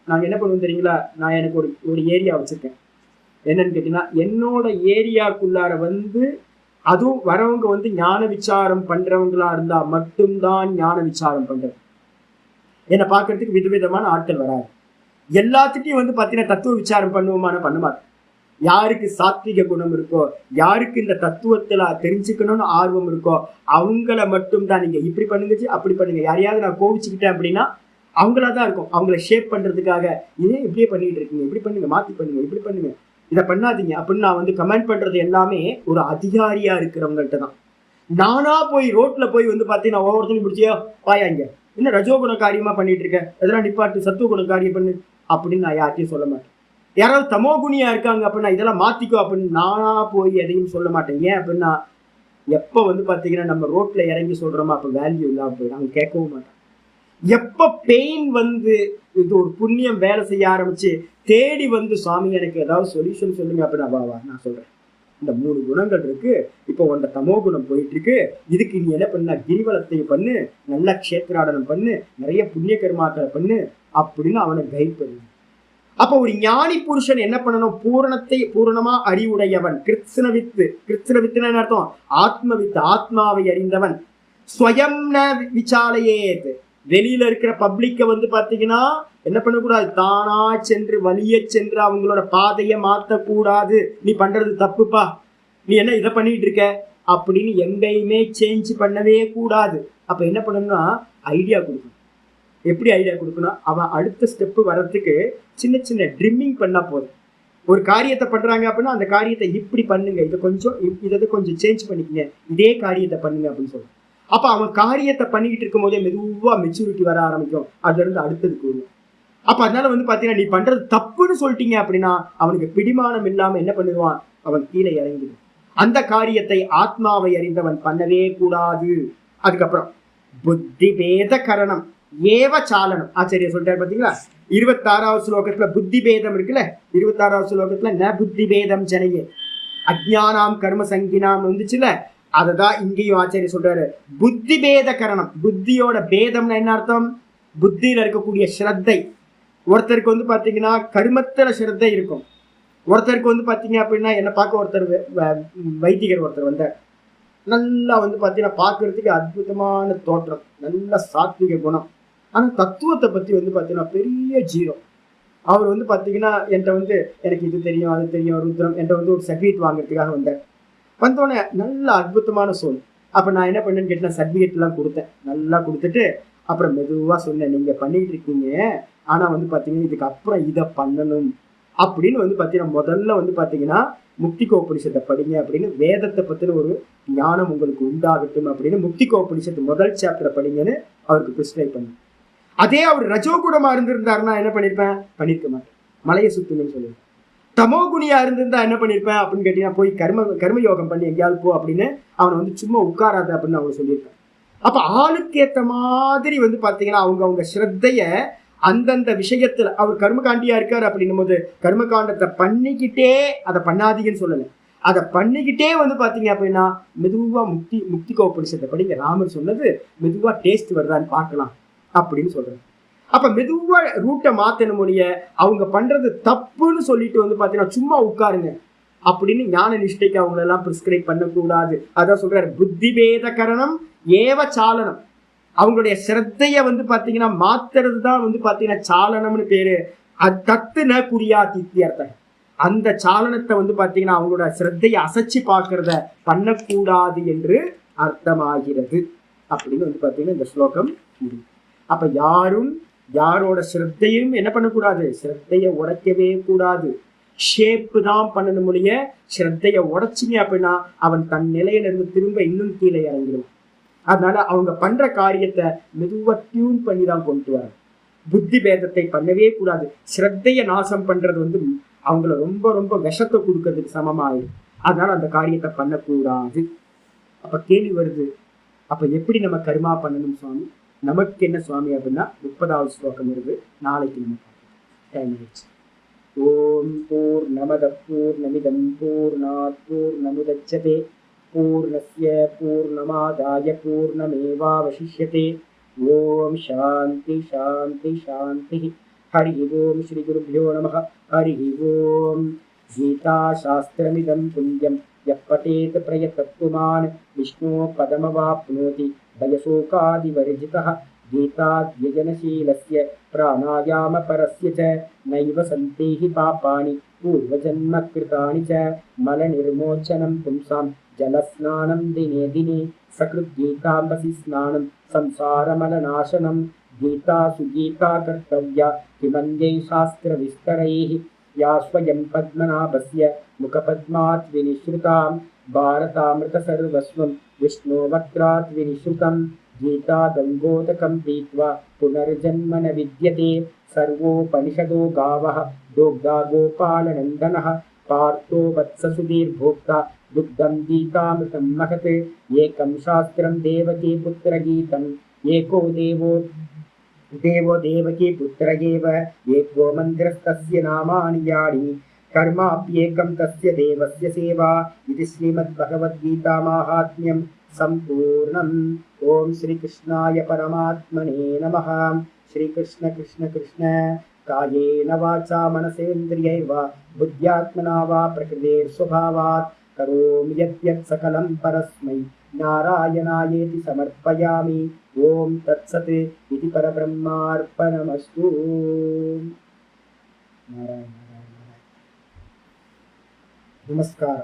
நாங்க என்ன பண்ணுவோம் தெரியுங்களா? நான் எனக்கு ஒரு ஏரியா வச்சிருக்கேன். என்னன்னு கேட்டீங்கன்னா என்னோட ஏரியாக்குள்ளார வந்து அதுவும் வரவங்க வந்து ஞான விசாரம் பண்றவங்களா இருந்தா மட்டும்தான் ஞான விசாரம் பண்றது. என்னை பார்க்கறதுக்கு விதவிதமான ஆட்கள் வராது. எல்லாத்துட்டையும் வந்து பாத்தீங்கன்னா தத்துவ விசாரம் பண்ணுவோமான பண்ண மாட்டேன். யாருக்கு சாத்விக குணம் இருக்கோ, யாருக்கு இந்த தத்துவத்துல தெரிஞ்சுக்கணும்னு ஆர்வம் இருக்கோ, அவங்கள மட்டும் தான் நீங்க இப்படி பண்ணுங்க அப்படி பண்ணுங்க. யாரையாவது நான் கோவிச்சுக்கிட்டேன் அப்படின்னா அவங்களா தான் இருக்கும். அவங்கள ஷேப் பண்றதுக்காக இதே இப்படியே பண்ணிட்டு இருக்கீங்க, இப்படி பண்ணுங்க, மாத்தி பண்ணுங்க, இப்படி பண்ணுங்க, இதை பண்ணாதீங்க அப்படின்னு நான் வந்து கமெண்ட் பண்றது எல்லாமே ஒரு அதிகாரியா இருக்கிறவங்கள்ட்ட தான். நானா போய் ரோட்ல போய் வந்து பாத்தீங்கன்னா ஒவ்வொருத்தரும் பிடிச்சியோ பாயாங்க, என்ன ரஜோகுண காரியமா பண்ணிட்டு இருக்க, எதெல்லாம் நிப்பாட்டு சத்துவ குண காரியம் பண்ணு அப்படின்னு நான் யார்ட்டையும் சொல்ல மாட்டேன். யாராவது தமோகுணியா இருக்காங்க அப்படின்னா இதெல்லாம் மாத்திக்கோ அப்படின்னு நானா போய் எதையும் சொல்ல மாட்டேன். ஏன் அப்படின்னா எப்ப வந்து பாத்தீங்கன்னா நம்ம ரோட்ல இறங்கி சொல்றோமோ அப்ப வேல்யூ இல்லாம போயிடும், அவங்க கேட்கவும் மாட்டாங்க. எப்ப பெயின் வந்து இது ஒரு புண்ணியம் வேலை செய்ய ஆரம்பிச்சு தேடி வந்து சுவாமி எனக்கு ஏதாவது சொல்யூஷன் சொல்லுங்க அப்படின்னா வா நான் சொல்றேன், இந்த 3 குணங்கள் இருக்கு, இப்போ உன்ட தமோ குணம் போயிட்டு இருக்கு, இதுக்கு நீ என்ன பண்ண, கிரிவலத்தை பண்ணு, நல்ல க்ஷேத்ராடனம் பண்ணு, நிறைய புண்ணிய கர்மாக்களை பண்ணு அப்படின்னு அவனை கைட் பண்ணு. அப்ப ஒரு ஞானி புருஷன் என்ன பண்ணணும், பூரணத்தை பூரணமா அறிவுடையவன், கிருத்ஸ்னவித்துன்னு அர்த்தம், ஆத்மவித்து, ஆத்மாவை அறிந்தவன், ஸ்வயம் ந விசாலையேத், வெளியில இருக்கிற பப்ளிக்க வந்து பாத்தீங்கன்னா என்ன பண்ணக்கூடாது, தானா சென்று வலிய சென்று அவங்களோட பாதையை மாத்தக்கூடாது, நீ பண்றது தப்புப்பா, நீ என்ன இதை பண்ணிட்டு இருக்க அப்படின்னு எங்கேயுமே சேஞ்ச் பண்ணவே கூடாது. அப்ப என்ன பண்ணணும்னா ஐடியா கொடுக்கணும். எப்படி ஐடியா கொடுக்கணும், அவன் அடுத்த ஸ்டெப்பு வர்றதுக்கு சின்ன சின்ன ட்ரிம்மிங் பண்ணா போதும். ஒரு காரியத்தை பண்றாங்க அப்படின்னா அந்த காரியத்தை இப்படி பண்ணுங்க, இதை கொஞ்சம் சேஞ்ச் பண்ணிக்கங்க, இதே காரியத்தை பண்ணுங்க அப்படின்னு சொல்லுவோம். அப்ப அவன் காரியத்தை பண்ணிக்கிட்டு இருக்கும் போதே மெதுவா மெச்சூரிட்டி வர ஆரம்பிக்கும், அதுல இருந்து அடுத்ததுக்கு வரும். அப்ப அதனால வந்து பாத்தீங்கன்னா நீ பண்றது தப்புன்னு சொல்லிட்டீங்க அப்படின்னா அவனுக்கு பிடிமானம் இல்லாம என்ன பண்ணுவான், அவன் கீழே இறங்கிடும். அந்த காரியத்தை ஆத்மாவை அறிந்தவன் பண்ணவே கூடாது. அதுக்கப்புறம் புத்தி பேத கரணம் ஏவ சாலனம், ஆச்சரிய சொல்லிட்டாரு பாத்தீங்களா. 26வது ஸ்லோகத்துல புத்தி பேதம் இருக்குல்ல, 26வது ஸ்லோகத்துல ந புத்தி பேதம் ஜனையே அஜ்ஞானாம் கர்ம சங்கினாம் வந்துச்சுல, அததான் இங்கேயும் ஆச்சரிய சொல்றாரு. புத்தி பேத கரணம், புத்தியோட பேதம்னா என்ன அர்த்தம், புத்தியில இருக்கக்கூடிய ஸ்ரத்தை. ஒருத்தருக்கு வந்து பாத்தீங்கன்னா கர்மத்துல ஸ்ரத்தை இருக்கும், ஒருத்தருக்கு வந்து பாத்தீங்க அப்படின்னா என்ன பார்க்க ஒருத்தர் வைத்திகர் ஒருத்தர் வந்தார், நல்லா வந்து பாத்தீங்கன்னா பார்க்கறதுக்கு அற்புதமான தோற்றம், நல்ல சாத்விக குணம், ஆனா தத்துவத்தை பத்தி வந்து பாத்தீங்கன்னா பெரிய ஜீரோ. அவர் வந்து பாத்தீங்கன்னா என்கிட்ட வந்து எனக்கு இது தெரியும் அது தெரியும் ருத்ரம் என்கிட்ட வந்து ஒரு சர்டிஃபிகேட் வாங்குறதுக்காக வந்தார். வந்தோடனே நல்ல அற்புதமான சொல். அப்ப நான் என்ன பண்ணேன்னு கேட்டேன், சர்டிஃபிகேட் எல்லாம் கொடுத்தேன், நல்லா கொடுத்துட்டு அப்புறம் மெதுவா சொன்னேன், நீங்க பண்ணிட்டு இருக்கீங்க ஆனா வந்து பாத்தீங்கன்னா இதுக்கு அப்புறம் இதை பண்ணணும் அப்படின்னு வந்து பாத்தீங்கன்னா முதல்ல வந்து பாத்தீங்கன்னா முக்திகோபனிஷத்தை படிங்க அப்படின்னு, வேதத்தை பத்தின ஒரு ஞானம் உங்களுக்கு உண்டாகட்டும் அப்படின்னு முக்திகோபனிஷத்து முதல் சாப்டரை படிங்கன்னு அவருக்கு பிரிஸ்கிரைப் பண்ணு. அதே அவர் ரஜோகுணமா இருந்திருந்தாருன்னா என்ன பண்ணிருப்பேன், பண்ணிருக்க மாட்டேன், மலையை சுத்துங்கன்னு சொல்லியிருப்பேன். தமோகுணியா இருந்திருந்தா என்ன பண்ணிருப்பேன் அப்படின்னு கேட்டீங்கன்னா போய் கர்மயோகம் பண்ணி எங்கேயாவது போ அப்படின்னு அவனை வந்து சும்மா உட்காராத அப்படின்னு அவங்க சொல்லியிருப்பேன். அப்ப ஆளுக்கு ஏத்த மாதிரி வந்து பாத்தீங்கன்னா அவங்க ஸ்ரத்தைய அந்தந்த விஷயத்துல, அவர் கர்மகாண்டியா இருக்காரு அப்படின்னும் போது கர்மகாண்டத்தை பண்ணிக்கிட்டே அதை பண்ணாதீங்கன்னு சொல்லலை, அதை பண்ணிக்கிட்டே வந்து பாத்தீங்க அப்படின்னா மெதுவா முக்திகோபனிஷத்தை படிங்க, ராமர் சொன்னது மெதுவா டேஸ்ட் வருதான்னு பார்க்கலாம் அப்படின்னு சொல்றேன். அப்ப மெதுவா ரூட்டை மாத்தணும் மொழிய, அவங்க பண்றது தப்புன்னு சொல்லிட்டு வந்து பாத்தீங்கன்னா சும்மா உட்காருங்க அப்படின்னு ஞான நிஷ்டைக்கு அவங்கள எல்லாம் பிரிஸ்கிரைப் பண்ணக்கூடாது. அதான் சொல்றாரு புத்தி பேத கரணம் ஏவ சாலனம், அவங்களுடைய சிரத்தைய வந்து பாத்தீங்கன்னா மாத்துறது தான் வந்து பாத்தீங்கன்னா சாலனம்னு பேரு. அது தத்து ந குறியா தித்தியர்த்தம், அந்த சாலனத்தை வந்து பாத்தீங்கன்னா அவங்களோட சிரத்தையை அசைச்சு பார்க்கறத பண்ணக்கூடாது என்று அர்த்தமாகிறது அப்படின்னு வந்து பாத்தீங்கன்னா இந்த ஸ்லோகம் முடியும். அப்ப யாரும் யாரோட சிரத்தையும் என்ன பண்ணக்கூடாது, சிரத்தையை உடைக்கவே கூடாது, ஷேப்பு தான் பண்ணணும் முடிய. சிரத்தையை உடைச்சிங்க அப்படின்னா அவன் தன் நிலையில இருந்து திரும்ப இன்னும் கீழே இறங்கிடுவான். அதனால அவங்க பண்ற காரியத்தை மெதுவா டியூன் பண்ணி தான் கொண்டு வர, புத்தி பேதத்தை பண்ணவே கூடாது. ஸ்ரத்தைய நாசம் பண்றது வந்து அவங்கள ரொம்ப ரொம்ப விஷத்தை கொடுக்கறதுக்கு சமமாயிடும். அதனால அந்த காரியத்தை பண்ணக்கூடாது. அப்ப கேள்வி வருது, அப்ப எப்படி நம்ம கர்மா பண்ணணும் சுவாமி, நமக்கு என்ன சுவாமி அப்படின்னா 30வது ஸ்லோகம் வருது, நாளைக்கு நம்ம டைம் ஆயிடுச்சு. ஓம் பூர்ணமத பூர்ணமிதம் பூர்ணாத் பூர்ணமுதச்யதே பூர்ணஸ்ய பூர்ணமாதாய பூர்ணமேவாவசிஷ்யதே. ஓம் சாந்தி சாந்தி சாந்தி. ஹரி ஓம் ஸ்ரீ குருभ्यो நமः. ஹரி ஓம். கீதா சாஸ்திரமிதம் புண்ணியம் யः படேத் பிரயதத்வமான் விஷ்ணோ பதமவாப்னோதி பயசோகாதிவர்ஜிதः गीताध्ययनशीलस्य प्राणायामपरस्य च नैव सन्ति हि पापानि पूर्वजन्मकृतानि च मलनिर्मोचनं पुंसां जलस्नानं दिने दिने सकृद्गीताम्बसि स्नानं संसारमलनाशनं गीतासु गीता कर्तव्या किमन्यै शास्त्रविस्तरैः या स्वयं पद्मनाभस्य मुखपद्मात् विनिश्रुतां भारतामृतसर्वस्वं विष्णोवक्त्रात् विनिश्रुतं गीता गङ्गोदकं पीत्वा पुनर्जन्म न विद्यते सर्वोपनिषदो गावः दोग्धा गोपालनन्दनः पार्थो वत्ससुधीर्भोक्ता दुग्धं गीतामृतं महत् एकं शास्त्रं देवकी पुत्रगीतम् एको देवो देवकी पुत्र एव एको मन्दिरस्तस्य नामानि यानि कर्माप्येकं तस्य देवस्य सेवा इति श्रीमद्भगवद्गीतामाहात्म्यं सम्पूर्णम्। ॐ श्रीकृष्णाय परमात्मने नमः। श्रीकृष्ण कृष्ण कृष्ण कायेन वाचा मनसेन्द्रियैर्वा बुद्ध्यात्मना वा प्रकृतेर्स्वभावात् करोमि यद्यत् सकलं परस्मै नारायणायेति समर्पयामि। ॐ तत्सत् इति परब्रह्मार्पणमस्तु। नारायण नारायण नमस्कार।